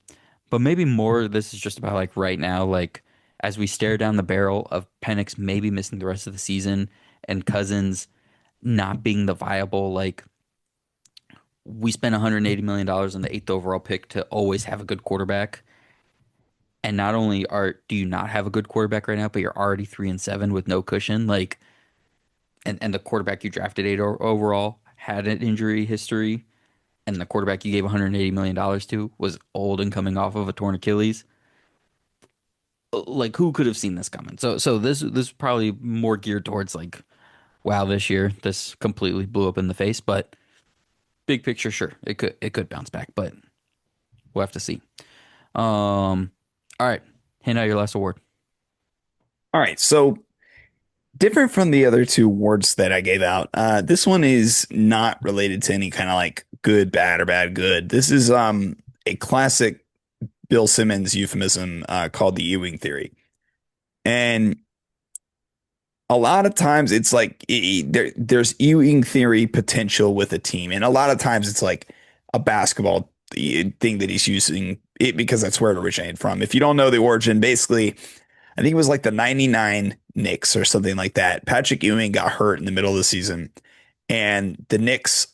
But maybe more of this is just about like right now, like as we stare down the barrel of Penix maybe missing the rest of the season and Cousins not being the viable, like we spent $180 million on the eighth overall pick to always have a good quarterback. And not only do you not have a good quarterback right now, but you're already 3-7 with no cushion. Like, and the quarterback you drafted overall had an injury history, and the quarterback you gave $180 million to was old and coming off of a torn Achilles. Like, who could have seen this coming? So this is probably more geared towards like, wow, this year this completely blew up in the face. But big picture, sure, it could bounce back, but we'll have to see. All right, hand out your last award. All right, so different from the other two awards that I gave out. This one is not related to any kind of like good, bad, or bad, good. This is a classic Bill Simmons euphemism called the Ewing theory. And a lot of times it's like there's Ewing theory potential with a team. And a lot of times it's like a basketball thing that he's using it because that's where it originated from. If you don't know the origin, basically, I think it was like the 99 Knicks or something like that. Patrick Ewing got hurt in the middle of the season, and the Knicks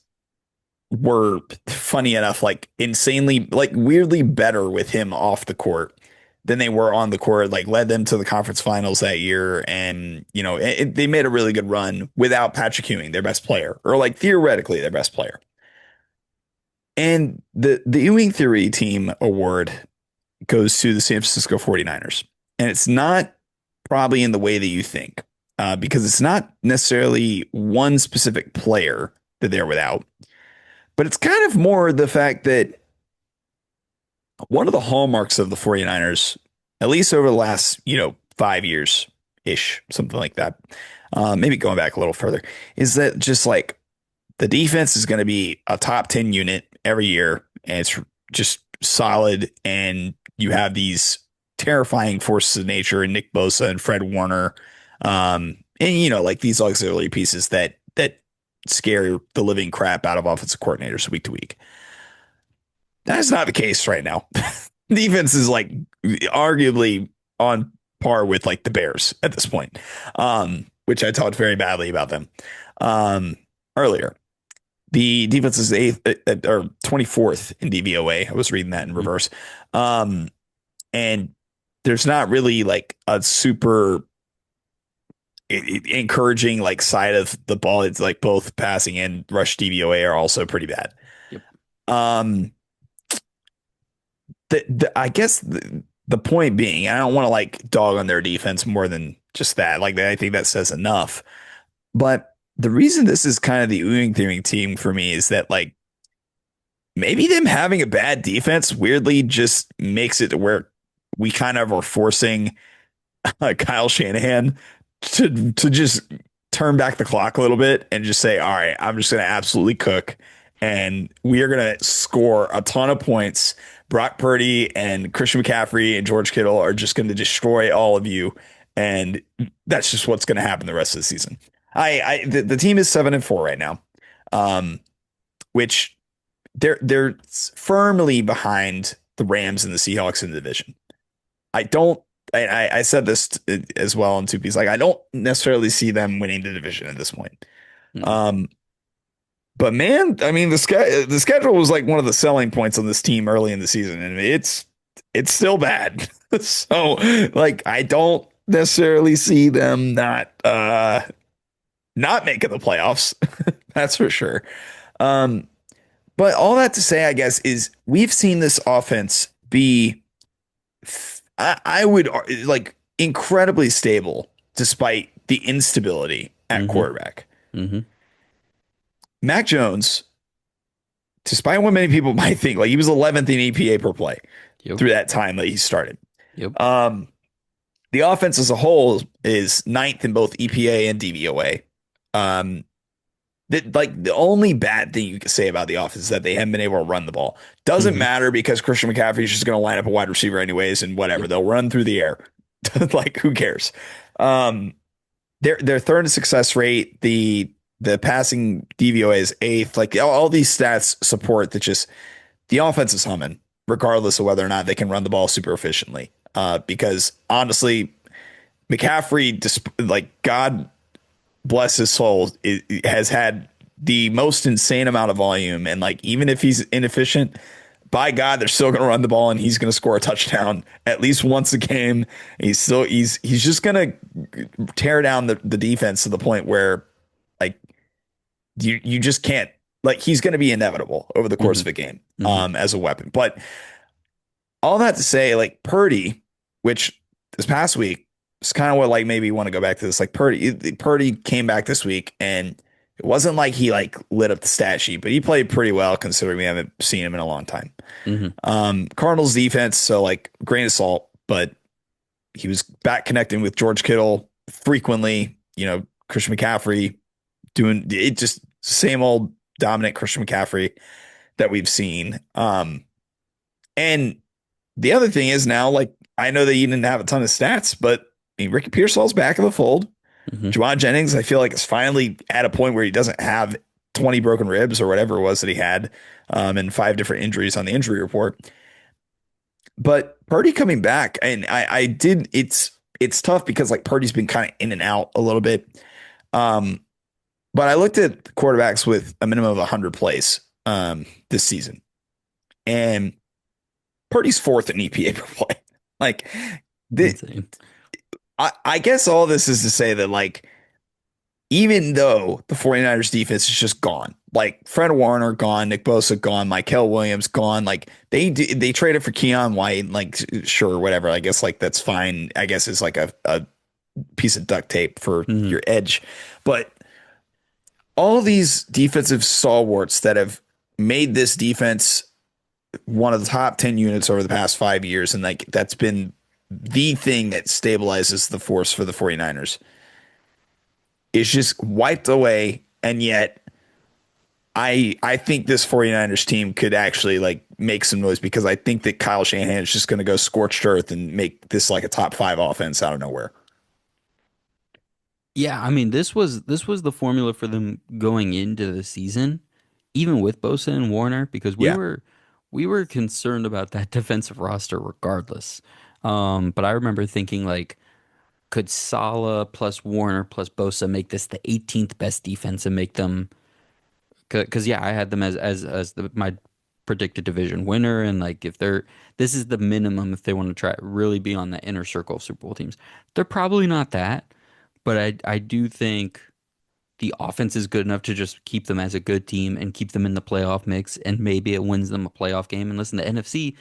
were, funny enough, like insanely, like weirdly better with him off the court than they were on the court, like led them to the conference finals that year. And, they made a really good run without Patrick Ewing, their best player, or like theoretically their best player. And the Ewing Theory Team Award goes to the San Francisco 49ers. And it's not probably in the way that you think, because it's not necessarily one specific player that they're without, but it's kind of more the fact that one of the hallmarks of the 49ers, at least over the last, 5 years ish, something like that, maybe going back a little further, is that just like the defense is going to be a top 10 unit every year, and it's just solid. And you have these terrifying forces of nature in Nick Bosa and Fred Warner. And like these auxiliary pieces that scare the living crap out of offensive coordinators week to week. That is not the case right now. Defense is like arguably on par with like the Bears at this point, which I talked very badly about them earlier. The defense is eighth or 24th in DVOA. I was reading that in Mhm. reverse. Um, and there's not really like a super encouraging like side of the ball. It's like both passing and rush DVOA are also pretty bad. Yep. Um, I guess the point being, I don't want to like dog on their defense more than just that. Like I think that says enough. But the reason this is kind of the Ewing theory team for me is that like maybe them having a bad defense weirdly just makes it to where we kind of are forcing Kyle Shanahan to just turn back the clock a little bit and just say, all right, I'm just going to absolutely cook, and we are going to score a ton of points. Brock Purdy and Christian McCaffrey and George Kittle are just going to destroy all of you, and that's just what's going to happen the rest of the season. The team is 7-4 right now, um, which they're firmly behind the Rams and the Seahawks in the division. I don't. I said this as well in two pieces. Like I don't necessarily see them winning the division at this point. Mm. Um, but man, I mean the schedule was like one of the selling points on this team early in the season, and it's still bad. So like I don't necessarily see them not making the playoffs. That's for sure. Um, but all that to say, I guess, is we've seen this offense be I would like incredibly stable despite the instability at Mm-hmm. quarterback. Mm-hmm. Mac Jones, despite what many people might think, like he was 11th in EPA per play Yep. through that time that he started. Yep. Um, the offense as a whole is ninth in both EPA and DVOA. Um, like the only bad thing you can say about the offense is that they haven't been able to run the ball. Doesn't Mm-hmm. matter because Christian McCaffrey is just going to line up a wide receiver anyways, and whatever Yep. they'll run through the air. Like who cares? Um, they're third in success rate. The passing DVOA is eighth. Like all these stats support that just the offense is humming, regardless of whether or not they can run the ball super efficiently. Because honestly, McCaffrey, like God bless his soul, has had the most insane amount of volume. And like, even if he's inefficient, by God, they're still going to run the ball and he's going to score a touchdown at least once a game. He's just going to tear down the defense to the point where like you just can't like he's going to be inevitable over the course Mm-hmm. of a game Mm-hmm. as a weapon. But all that to say, like Purdy, which this past week is kind of what like maybe you want to go back to this. Like Purdy came back this week, and it wasn't like he like lit up the stat sheet, but he played pretty well considering we haven't seen him in a long time. Mm-hmm. Cardinals defense, so like grain of salt, but he was back connecting with George Kittle frequently. You know, Christian McCaffrey doing it, just same old dominant Christian McCaffrey that we've seen. And the other thing is now, like, I know that you didn't have a ton of stats, but I mean, Ricky Pearsall's back in the fold. Mm-hmm. Juwan Jennings, I feel like, is finally at a point where he doesn't have 20 broken ribs or whatever it was that he had, and 5 different injuries on the injury report. But Purdy coming back, and I did, it's tough because like Purdy's been kind of in and out a little bit. Um, but I looked at quarterbacks with a minimum of 100 plays this season, and Purdy's fourth in EPA per play. Like, the, Insane. I guess all this is to say that, like, even though the 49ers defense is just gone, like Fred Warner gone, Nick Bosa gone, Mykel Williams gone, like they traded for Keon White, like sure, whatever. I guess like that's fine. I guess it's like a piece of duct tape for Mm-hmm. your edge. But all these defensive stalwarts that have made this defense one of the top 10 units over the past 5 years. And like that's been the thing that stabilizes the force for the 49ers. It's just wiped away. And yet I think this 49ers team could actually like make some noise because I think that Kyle Shanahan is just going to go scorched earth and make this like a top 5 offense out of nowhere. Yeah, I mean this was the formula for them going into the season, even with Bosa and Warner, because we Yeah. were we were concerned about that defensive roster regardless. But I remember thinking like, could Salah plus Warner plus Bosa make this the 18th best defense and make them? Because yeah, I had them as my predicted division winner, and like if they're this is the minimum if they want to try really be on the inner circle of Super Bowl teams. They're probably not that, but I do think the offense is good enough to just keep them as a good team and keep them in the playoff mix, and maybe it wins them a playoff game. And listen, the NFC,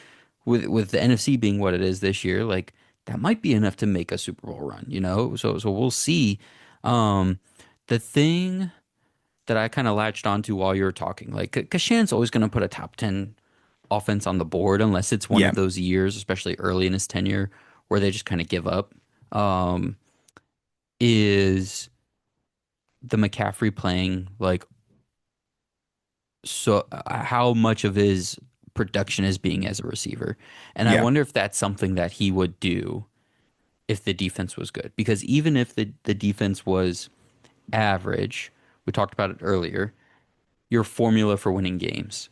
with the NFC being what it is this year, like that might be enough to make a Super Bowl run, you know? So we'll see. Um, the thing that I kind of latched onto while you were talking, like, because Shannon's always going to put a top 10 offense on the board unless it's one Yeah. of those years, especially early in his tenure, where they just kind of give up. Um, is the McCaffrey playing like so how much of his production is being as a receiver. And I Yeah. wonder if that's something that he would do if the defense was good. Because even if the defense was average, we talked about it earlier, your formula for winning games.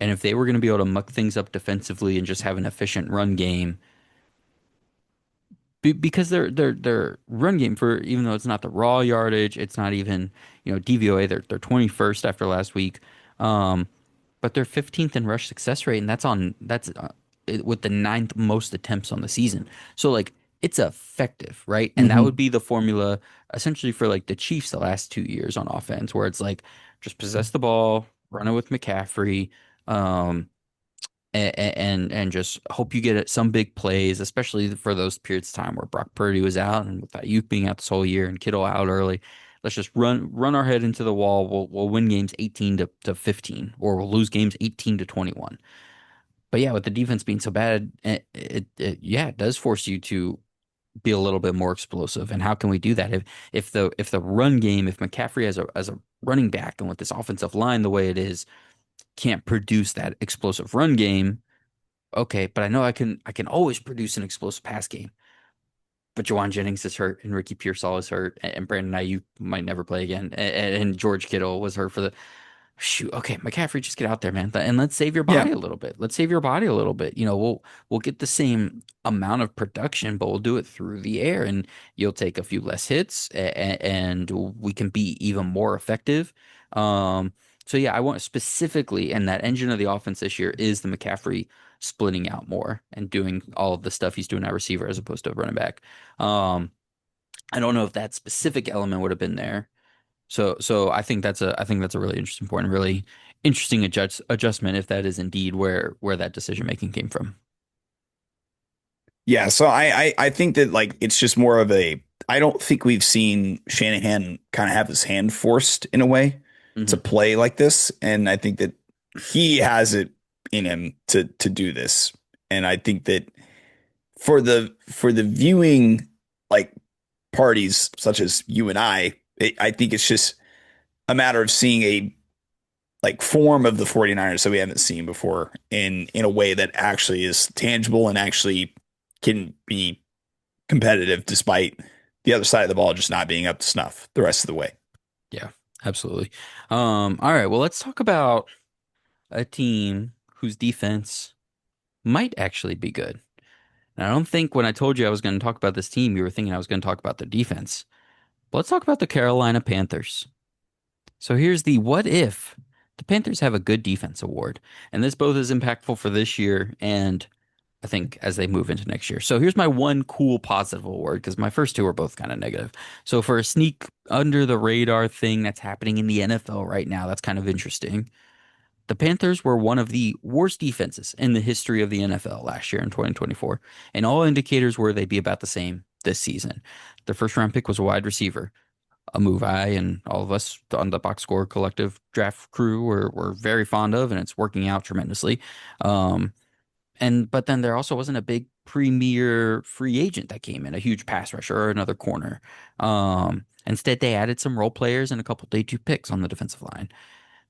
And if they were going to be able to muck things up defensively and just have an efficient run game, because their run game for even though it's not the raw yardage, it's not even DVOA. They're 21st after last week, but they're 15th in rush success rate, and with the ninth most attempts on the season. So like it's effective, right? And that would Hmm. be the formula essentially for like the Chiefs the last 2 years on offense, where it's like just possess the ball, run it with McCaffrey. Um, and just hope you get some big plays, especially for those periods of time where Brock Purdy was out and with that youth being out this whole year and Kittle out early. Let's just run our head into the wall. We'll win games 18 to 15, or we'll lose games 18 to 21. But yeah, with the defense being so bad, yeah, it does force you to be a little bit more explosive. And how can we do that if the run game, if McCaffrey as a running back and with this offensive line the way it is, can't produce that explosive run game? Okay, but I know I can always produce an explosive pass game. But Jawan Jennings is hurt, and Ricky Pearsall is hurt, and Brandon Ayuk might never play again, and George Kittle was hurt for the shoot. Okay, McCaffrey, just get out there, man, and let's save your Yeah. body a little bit. Let's save your body a little bit. We'll get the same amount of production, but we'll do it through the air, and you'll take a few less hits, and we can be even more effective. So yeah, I want specifically, and that engine of the offense this year is the McCaffrey splitting out more and doing all of the stuff he's doing at receiver as opposed to running back. Um, I don't know if that specific element would have been there. So I think that's a really interesting point, a really interesting adjustment if that is indeed where that decision making came from. Yeah. So I think that like it's just more of a I don't think we've seen Shanahan kind of have his hand forced in a way to Hmm. play like this. And I think that he has it in him to do this. And I think that for the viewing like parties such as you and I think it's just a matter of seeing a like form of the 49ers that we haven't seen before in a way that actually is tangible and actually can be competitive despite the other side of the ball just not being up to snuff the rest of the way. Yeah, absolutely. All right, well, let's talk about a team whose defense might actually be good. And I don't think when I told you I was going to talk about this team, you were thinking I was going to talk about the defense. But let's talk about the Carolina Panthers. So here's the what if the Panthers have a good defense award. And this both is impactful for this year and I think as they move into next year. So here's my one cool positive award because my first two are both kind of negative. So for a sneak under the radar thing that's happening in the NFL right now, that's kind of interesting. The Panthers were one of the worst defenses in the history of the NFL last year in 2024, and all indicators were they'd be about the same this season. Their first round pick was a wide receiver, a move I and all of us on the Box Score Collective draft crew were very fond of, and it's working out tremendously. Um, but then there also wasn't a big premier free agent that came in, a huge pass rusher or another corner. Instead, they added some role players and a couple day two picks on the defensive line.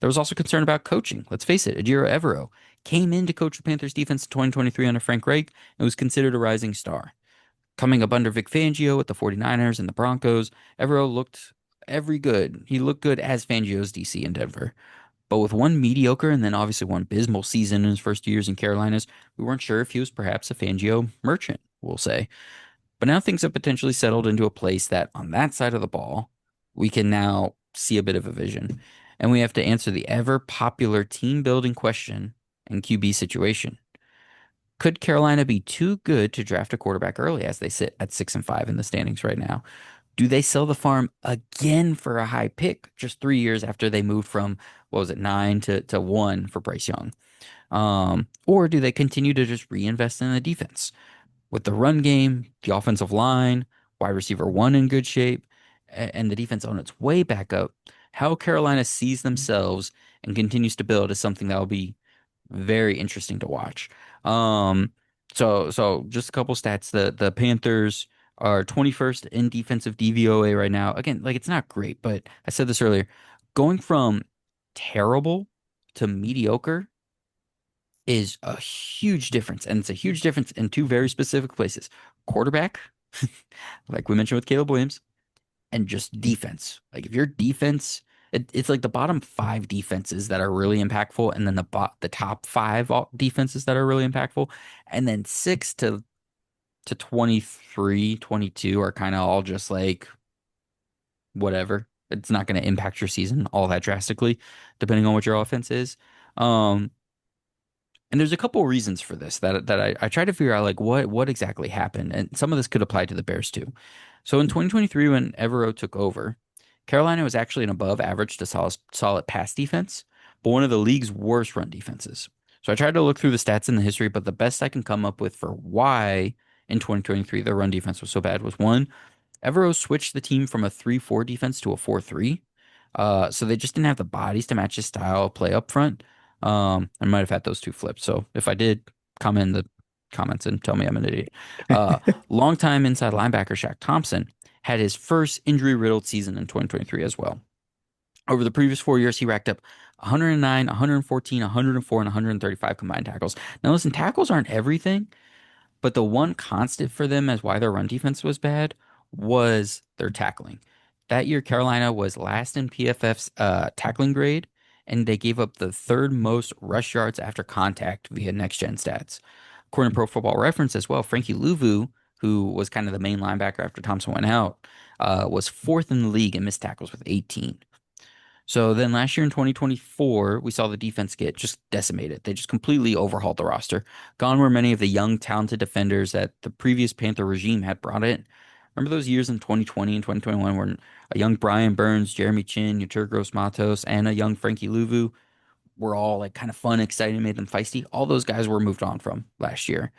There was also concern about coaching. Let's face it, Ejiro Evero came in to coach the Panthers defense in 2023 under Frank Reich and was considered a rising star. Coming up under Vic Fangio with the 49ers and the Broncos, Evero looked every good. He looked good as Fangio's DC in Denver. But with one mediocre and then obviously one abysmal season in his first years in Carolinas, we weren't sure if he was perhaps a Fangio merchant, we'll say. But now things have potentially settled into a place that on that side of the ball, we can now see a bit of a vision. And we have to answer the ever popular team building question and QB situation. Could Carolina be too good to draft a quarterback early as they sit at 6-5 in the standings right now? Do they sell the farm again for a high pick just 3 years after they moved from, what was it, nine to one for Bryce Young? Or do they continue to just reinvest in the defense? With the run game, the offensive line, wide receiver one in good shape, and the defense on its way back up, how Carolina sees themselves and continues to build is something that will be very interesting to watch. Um, so just a couple stats. The Panthers are 21st in defensive DVOA right now. Again, like it's not great, but I said this earlier. Going from terrible to mediocre is a huge difference, and it's a huge difference in two very specific places. Quarterback, like we mentioned with Caleb Williams, and just defense. Like if your defense, it's like the bottom five defenses that are really impactful, and then the top five defenses that are really impactful, and then six to 23, 22 are kind of all just like whatever. It's not going to impact your season all that drastically, depending on what your offense is. Um, and there's a couple of reasons for this that I try to figure out like what exactly happened. And some of this could apply to the Bears too. So in 2023, when Evero took over, Carolina was actually an above average to solid pass defense, but one of the league's worst run defenses. So I tried to look through the stats in the history, but the best I can come up with for why in 2023 their run defense was so bad was one, Evero switched the team from a 3-4 defense to a 4-3. So they just didn't have the bodies to match his style of play up front. I might have had those two flipped. So if I did, comment in the comments and tell me I'm an idiot. Uh, Longtime inside linebacker Shaq Thompson had his first injury-riddled season in 2023 as well. Over the previous 4 years, he racked up 109, 114, 104, and 135 combined tackles. Now, listen, tackles aren't everything, but the one constant for them as why their run defense was bad was their tackling. That year, Carolina was last in PFF's tackling grade, and they gave up the third most rush yards after contact via next gen stats. According to Pro Football Reference as well, Frankie Louvu, who was kind of the main linebacker after Thompson went out, was fourth in the league in missed tackles with 18. So then last year in 2024, we saw the defense get just decimated. They just completely overhauled the roster. Gone were many of the young, talented defenders that the previous Panther regime had brought in. Remember those years in 2020 and 2021 when a young Brian Burns, Jeremy Chin, Yetur Gross-Matos, and a young Frankie Louvu were all like kind of fun, exciting, made them feisty. All those guys were moved on from last year.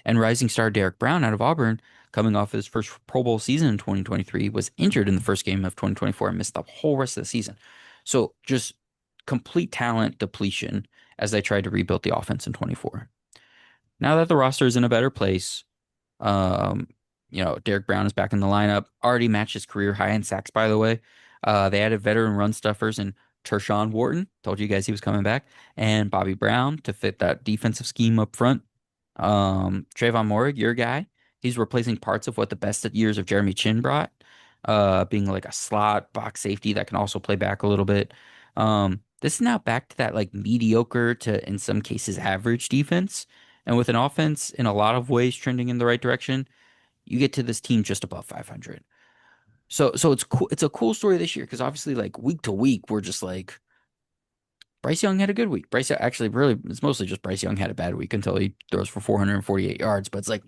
And rising star Derek Brown out of Auburn, coming off his first Pro Bowl season in 2023, was injured in the first game of 2024 and missed the whole rest of the season. So just complete talent depletion as they tried to rebuild the offense in 24. Now that the roster is in a better place, um, Derek Brown is back in the lineup, already matched his career high in sacks, by the way. They added veteran run stuffers and Tershawn Wharton, told you guys he was coming back, and Bobby Brown to fit that defensive scheme up front. Trayvon Morig, your guy, he's replacing parts of what the best years of Jeremy Chin brought, being like a slot box safety that can also play back a little bit. This is now back to that like mediocre to in some cases average defense. And with an offense in a lot of ways trending in the right direction, you get to this team just above 500. So it's cool. It's a cool story this year because obviously like week to week we're just like Bryce Young had a good week. Bryce actually really it's mostly just Bryce Young had a bad week until he throws for 448 yards. But it's like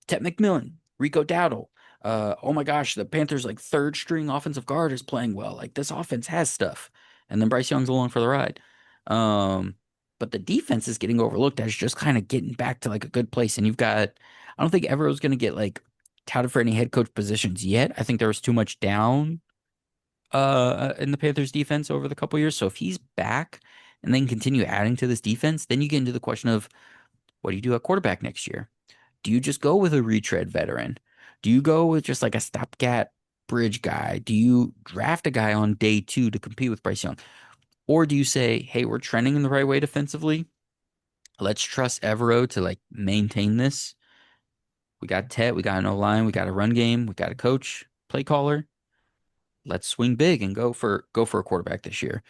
Ted McMillan, Rico Dowdle. Oh my gosh, the Panthers like third string offensive guard is playing well. Like this offense has stuff. And then Bryce Young's along for the ride. Um, but the defense is getting overlooked as just kind of getting back to like a good place. And you've got, I don't think Evero's going to get like touted for any head coach positions yet. I think there was too much down in the Panthers defense over the couple years. So if he's back and then continue adding to this defense, then you get into the question of what do you do at quarterback next year? Do you just go with a retread veteran? Do you go with just like a stopgap bridge guy? Do you draft a guy on day two to compete with Bryce Young? Or do you say, hey, we're trending in the right way defensively. Let's trust Evero to like maintain this. We got Tet, we got an O-line, we got a run game, we got a coach, play caller. Let's swing big and go for a quarterback this year.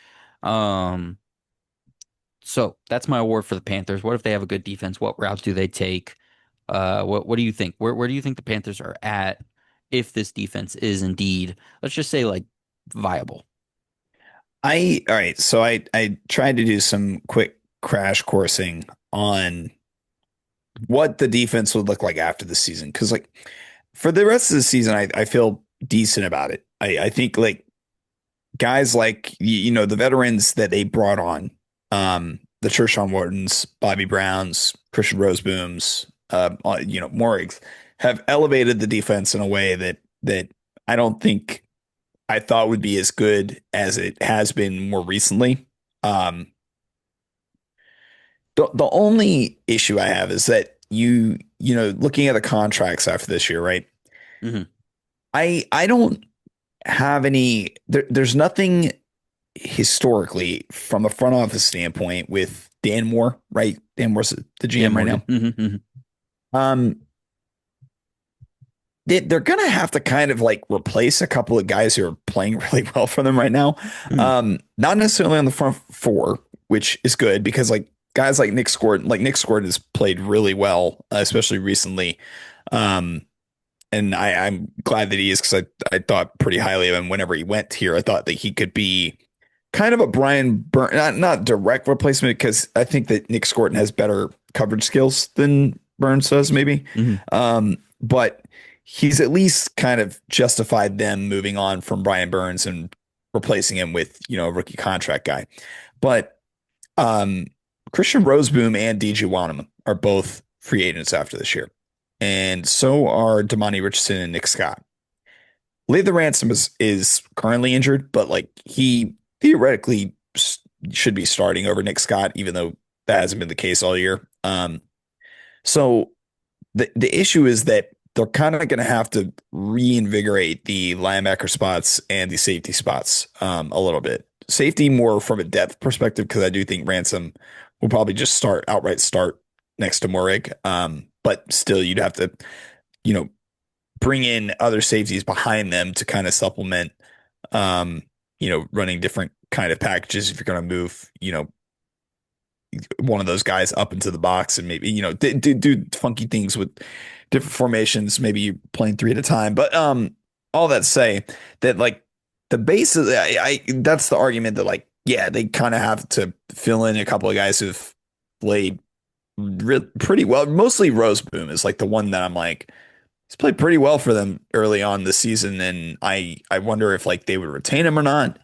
Um, so that's my award for the Panthers. What if they have a good defense? What route do they take? What do you think? Where do you think the Panthers are at if this defense is indeed, let's just say like viable? All right, so I tried to do some quick crash coursing on what the defense would look like after the season. Because like for the rest of the season, I feel decent about it. I think like guys like the veterans that they brought on, the Tershawn Whartons, Bobby Browns, Christian Rosebooms, Morrigs have elevated the defense in a way that I don't think I thought would be as good as it has been more recently. Um, the only issue I have is that looking at the contracts after this year, right? Hmm. I don't have there's nothing historically from a front office standpoint with Dan Moore, right? Dan Moore's the Dan GM right Morgan. now. Um, they're gonna have to kind of like replace a couple of guys who are playing really well for them right now. Hmm. Not necessarily on the front four, which is good because like guys like Nick Scored has played really well, especially recently. Um, and I'm glad that he is because I thought pretty highly of him whenever he went here. I thought that he could be kind of a Brian Burn, not direct replacement because I think that Nick Scorton has better coverage skills than Burns does, maybe. Hmm. But he's at least kind of justified them moving on from Brian Burns and replacing him with, a rookie contract guy. But um, Christian Roseboom and DJ Wanham are both free agents after this year. And so are Damani Richardson and Nick Scott. Lathan Ransom is currently injured, but like he theoretically should be starting over Nick Scott, even though that hasn't been the case all year. So the issue is that they're kind of going to have to reinvigorate the linebacker spots and the safety spots a little bit. Safety more from a depth perspective because I do think Ransom will probably just outright start next to Morig. But still, you'd have to you know bring in other safeties behind them to kind of supplement um, running different kind of packages if you're going to move, one of those guys up into the box and maybe, do funky things with different formations, maybe you playing three at a time. But all that to say that like the base of that's the argument that like, yeah, they kind of have to fill in a couple of guys who've played pretty well. Mostly Roseboom is like the one that I'm like, he's played pretty well for them early on this season, and I wonder if like they would retain him or not.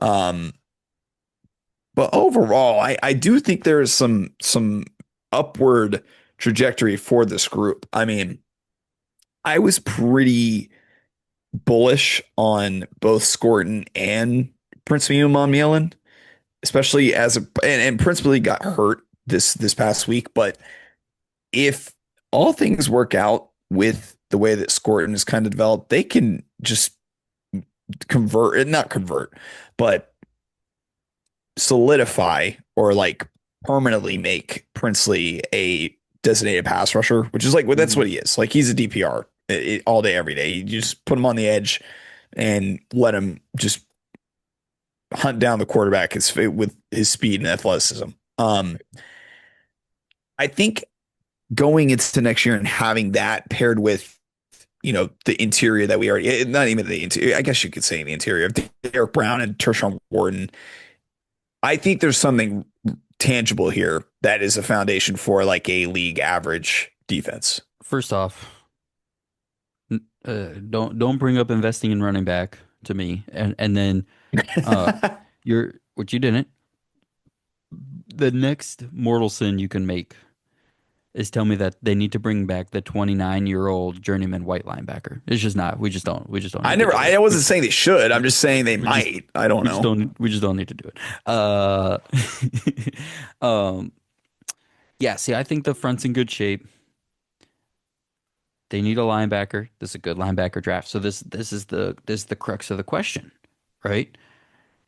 Um, but overall, I do think there is some upward trajectory for this group. I mean, I was pretty bullish on both Scorton and Prince Muamon, especially and principally got hurt this past week. But if all things work out with the way that Scorton is kind of developed, they can just not convert, but solidify or like permanently make Princely a designated pass rusher, which is like, well, that's Hmm. what he is. Like he's a DPR all day, every day. You just put him on the edge and let him just hunt down the quarterback with his speed and athleticism. I think going into next year and having that paired with the interior that we already not even the interior, I guess you could say the interior of Derek Brown and Tershawn Wharton. I think there's something tangible here that is a foundation for like a league average defense. First off, don't bring up investing in running back to me, and then uh, you're what you didn't. The next mortal sin you can make is tell me that they need to bring back the 29-year-old journeyman white linebacker. It's just not. We just don't need to do it. I wasn't saying they should. I'm just saying they We just might. I don't know. we just don't need to do it. Uh, um, yeah. See, I think the front's in good shape. They need a linebacker. This is a good linebacker draft. So this is the crux of the question, right?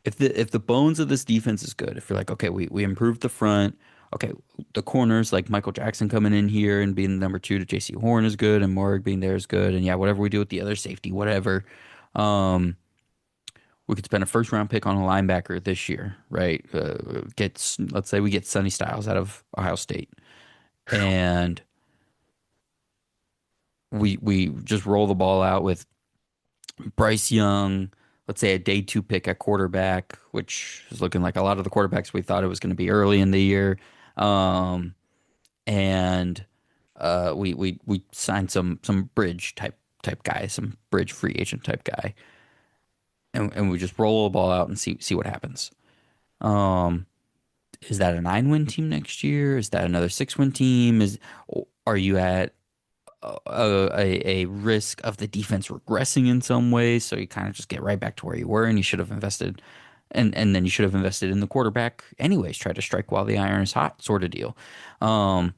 If the bones of this defense is good, if you're like, okay, we improved the front, okay, the corners like Michael Jackson coming in here and being the number two to JC Horn is good, and Morg being there is good, and yeah, whatever we do with the other safety, whatever, um, we could spend a first round pick on a linebacker this year, right? Let's say we get Sonny Styles out of Ohio State, and we just roll the ball out with Bryce Young, let's say a day two pick at quarterback, which is looking like a lot of the quarterbacks we thought it was going to be early in the year. Um, and we signed some bridge type guy, some bridge free agent type guy, and we just roll the ball out and see what happens. Um, is that a 9-win team next year? Is that another 6-win team? Are you at a risk of the defense regressing in some way, so you kind of just get right back to where you were, and you should have invested, and then you should have invested in the quarterback anyways. Try to strike while the iron is hot, sort of deal. Um,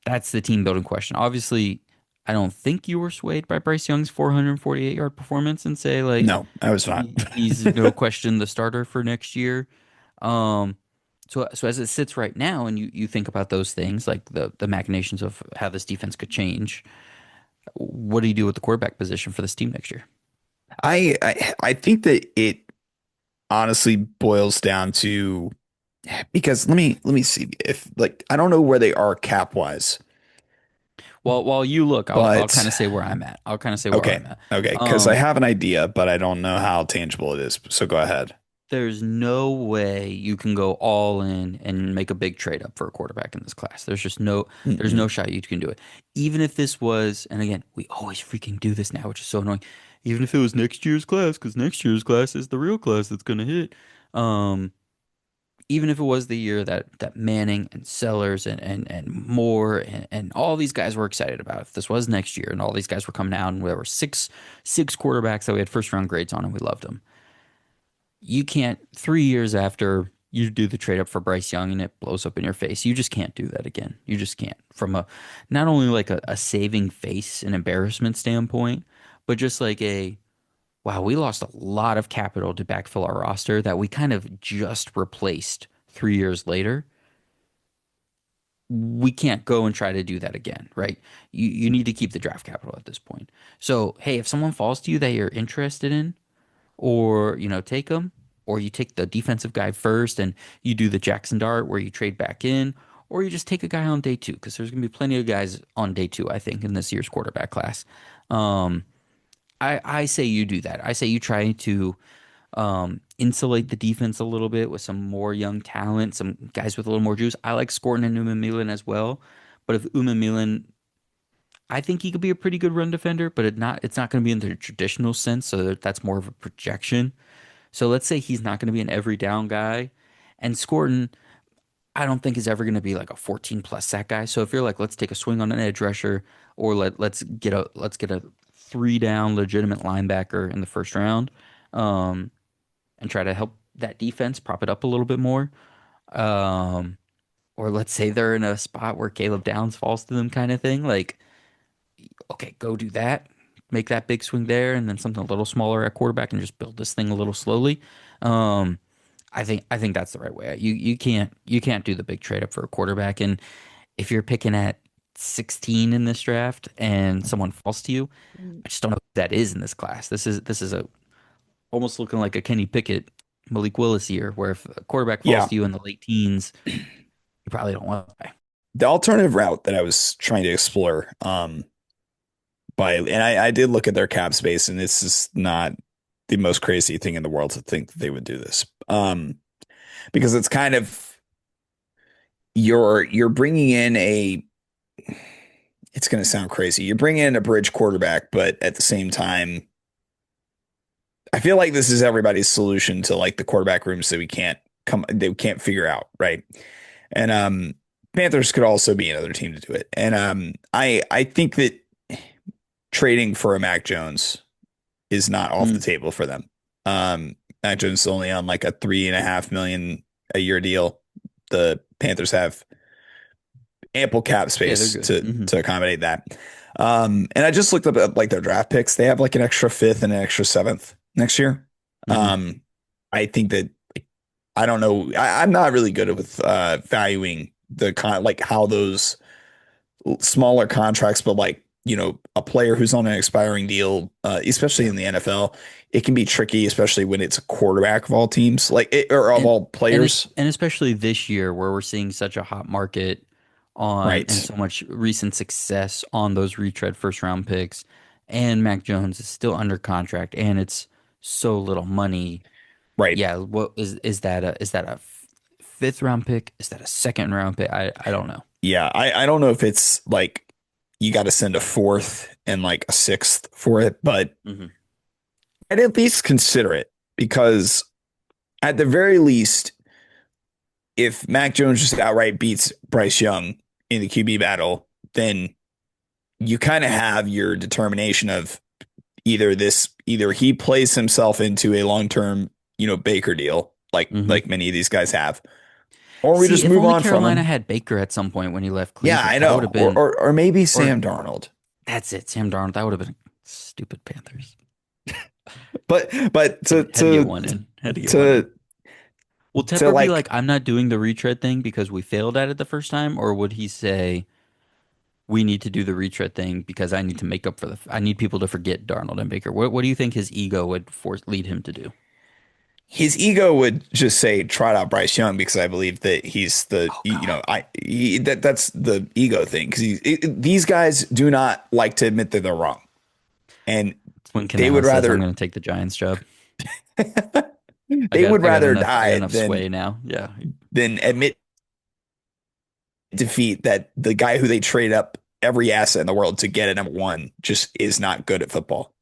that's the team building question. Obviously, I don't think you were swayed by Bryce Young's 448-yard performance and say like No, I was not. he's no question the starter for next year. Um, so as it sits right now, and you think about those things like the machinations of how this defense could change, what do you do with the quarterback position for this team next year? I think that it honestly boils down to because let me see if like I don't know where they are cap wise, Well, while you look, I'll kind but of say where I'm at. I'll kind of say where okay, I'm at. okay, because I Um, have an idea, but I don't know how tangible it is. So go ahead. there's no way you can go all in and make a big trade up for a quarterback in this class. There's no Mm-mm. shot you can do it. Even if this was, and again, we always freaking do this now, which is so annoying. Even if it was next year's class, because next year's class is the real class that's gonna hit. Um, even if it was the year that Manning and Sellers and Moore and all these guys were excited about, if this was next year and all these guys were coming out and there were six quarterbacks that we had first round grades on and we loved them, you can't 3 years after you do the trade up for Bryce Young and it blows up in your face. You just can't do that again. You just can't. From a not only like a saving face and embarrassment standpoint, but just like a wow, we lost a lot of capital to backfill our roster that we kind of just replaced 3 years later. We can't go and try to do that again, right? You need to keep the draft capital at this point. So, hey, if someone falls to you that you're interested in, or take them, or you take the defensive guy first and you do the Jackson Dart where you trade back in, or you just take a guy on day two because there's gonna be plenty of guys on day two, I think, in this year's quarterback class. Um, I say you do that. I say you try to insulate the defense a little bit with some more young talent, some guys with a little more juice. I like Scourton and Uma Milan as well, but if Uma Milan, I think he could be a pretty good run defender, but it's not going to be in the traditional sense. So that's more of a projection. So let's say he's not going to be an every down guy, and Scourton, I don't think is ever going to be like a 14 plus sack guy. So if you're like, let's take a swing on an edge rusher, or let's get a three down legitimate linebacker in the first round, um, and try to help that defense prop it up a little bit more. Um, or let's say they're in a spot where Caleb Downs falls to them, kind of thing. Like, okay, go do that, make that big swing there, and then something a little smaller at quarterback, and just build this thing a little slowly. Um, I think that's the right way. You can't do the big trade up for a quarterback, and if you're picking at 16 in this draft and someone falls to you, I just don't know who that is in this class. This is a almost looking like a Kenny Pickett, Malik Willis year, where if a quarterback falls Yeah, to you in the late teens, you probably don't want to. the alternative route that I was trying to explore, and I did look at their cap space, and this is not the most crazy thing in the world to think that they would do this. Because it's kind of you're bringing in a it's going to sound crazy. You're bringing in a bridge quarterback, but at the same time, I feel like this is everybody's solution to like the quarterback rooms that they can't figure out, right? And Panthers could also be another team to do it. And I think that trading for a Mac Jones is not off the Mm. table for them. Mac Jones is only on like a 3.5 million a year deal. The Panthers have ample cap Yeah, they're space good. to accommodate that. And I just looked up at like their draft picks. They have like an extra fifth and an extra seventh next year. Hmm. I think that I don't know. I'm not really good with valuing like how those smaller contracts, but like a player who's on an expiring deal, especially Yeah. in the NFL, it can be tricky, especially when it's a quarterback of all teams, or of and all players. and especially this year where we're seeing such a hot market on and Right, so much recent success on those retread first round picks, and Mac Jones is still under contract, and it's so little money. right. Yeah, what is that a fifth round pick? Is that a second round pick? I don't know. Yeah, I don't know if it's like you got to send a fourth and like a sixth for it, but Hmm. I'd at least consider it because at the very least, if Mac Jones just outright beats Bryce Young in the QB battle, then you kind of have your determination of either he plays himself into a long-term, Baker deal, Hmm. like many of these guys have, or we See, just if move only on from Carolina him. had Baker at some point when he left Yeah, Cleveland, I that would have know. Or been or, or maybe or Sam Darnold. That's it. Sam Darnold. That would have been stupid Panthers. But Had to get one in. Had to get one in. to Will to Tepper be like, like I'm not doing the retread thing because we failed at it the first time, or would he say we need to do the retread thing because I need to make up for I need people to forget Darnold and Baker. What do you think his ego would lead him to do? his ego would just say trot out Bryce Young because I believe that he's the Oh you God. know that's the ego thing because these guys do not like to admit that they're wrong and When they would Canales says I'm rather going to take the Giants job. they would I got rather enough die sway now. Yeah. than admit defeat that the guy who they trade up every asset in the world to get at number one just is not good at football.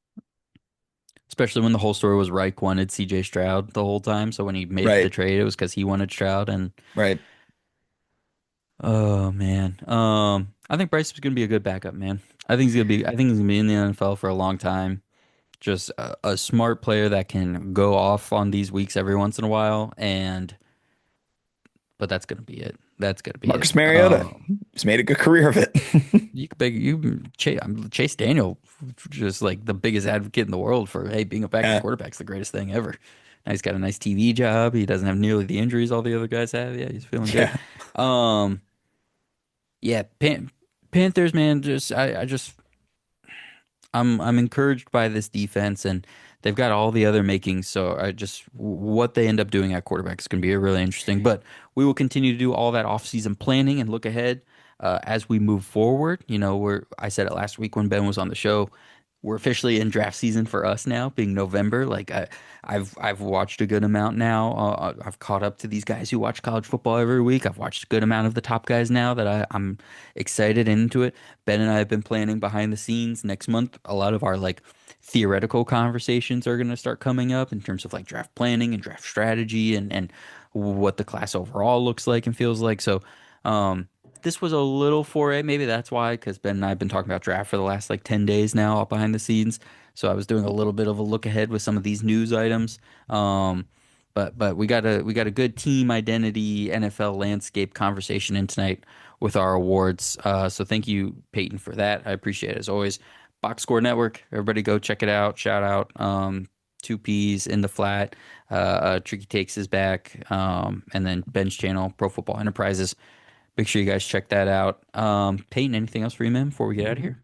Especially when the whole story was Reich wanted CJ Stroud the whole time. So when he made the Right. trade, it was because he wanted Stroud. And Right. oh man, I think Bryce is going to be a good backup, man. I think he's going to be in the NFL for a long time. Just a smart player that can go off on these weeks every once in a while. But that's going to be it. That's going to be it. Marcus Mariota has made a good career of it. You could Chase Daniel, just like the biggest advocate in the world for hey, being a backup Yeah. quarterback's the greatest thing ever. Now he's got a nice TV job. He doesn't have nearly the injuries all the other guys have. Yeah, he's feeling good. Yeah. Um, yeah, Panthers, man, I just I'm encouraged by this defense, and they've got all the other makings. So I just what they end up doing at quarterback is going to be really interesting. But we will continue to do all that offseason planning and look ahead as we move forward. You know, I said it last week when Ben was on the show. We're officially in draft season for us now, being November. I've watched a good amount now. I've caught up to these guys who watch college football every week. I've watched a good amount of the top guys now that I'm excited and into it. Ben and I have been planning behind the scenes next month. A lot of our like theoretical conversations are going to start coming up in terms of like draft planning and draft strategy and what the class overall looks like and feels like. So, this was a little foray. Maybe that's why, because Ben and I have been talking about draft for the last like 10 days now behind the scenes. So I was doing a little bit of a look ahead with some of these news items. Um, but we got a good team identity NFL landscape conversation in tonight with our awards. So thank you, Peyton, for that. I appreciate it as always. Box Score Network, everybody go check it out. Shout out, Two P's in the flat. Tricky Takes is back, and then Ben's channel, Pro Football Enterprises. Make sure you guys check that out. Peyton, anything else for you, man, before we get out of here?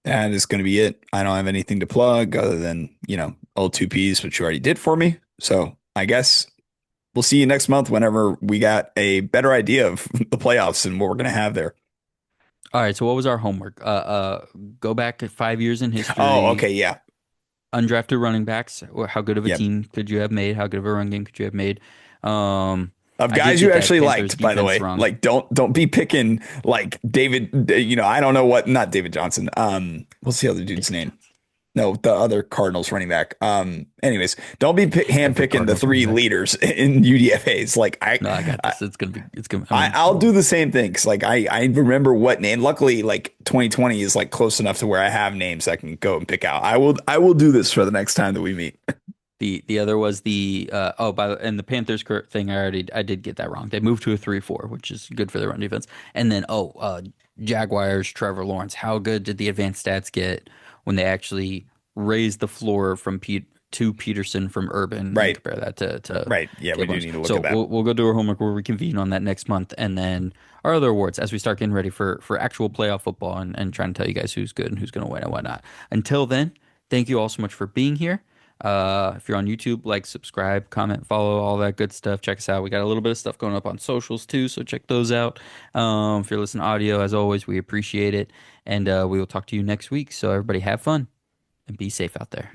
That is going to be it. I don't have anything to plug other than, old two Ps, which you already did for me. So I guess we'll see you next month whenever we got a better idea of the playoffs and what we're going to have there. All right. So what was our homework? Go back 5 years in Oh, history. okay. Yeah. Undrafted running backs. How good of a Yep. team could you have made? How good of a run game could you have made? Um, Of I did guys you get that actually Panthers liked, by the defense way. wrong. Like don't be picking like David, I don't know what, not David Johnson. What's the other dude's David name? Johnson, No, the other Cardinals running back. Anyways, don't be hand every picking the Cardinals running three back. leaders in UDFA's. Like No, I got I, this. It's gonna. I mean, I'll do the same thing. 'Cause like I remember what name. Luckily, like 2020 is like close enough to where I have names I can go and pick out. I will do this for the next time that we meet. the other was the and the Panthers thing I did get that wrong. They moved to a 3-4, which is good for their run defense. And then Jaguars Trevor Lawrence. How good did the advanced stats get when they actually raised the floor from to Peterson from Urban and Right. compare that to Right. Yeah, we Caleb do Lawrence. need to look So at that. we'll go do our homework. We'll reconvene on that next month, and then our other awards as we start getting ready for actual playoff football and trying to tell you guys who's good and who's going to win and whatnot. Until then, thank you all so much for being here. If you're on YouTube, like, subscribe, comment, follow, all that good stuff. Check us out. We got a little bit of stuff going up on socials too, so check those out. If you're listening to audio, as always, we appreciate it. And we will talk to you next week. So everybody have fun and be safe out there.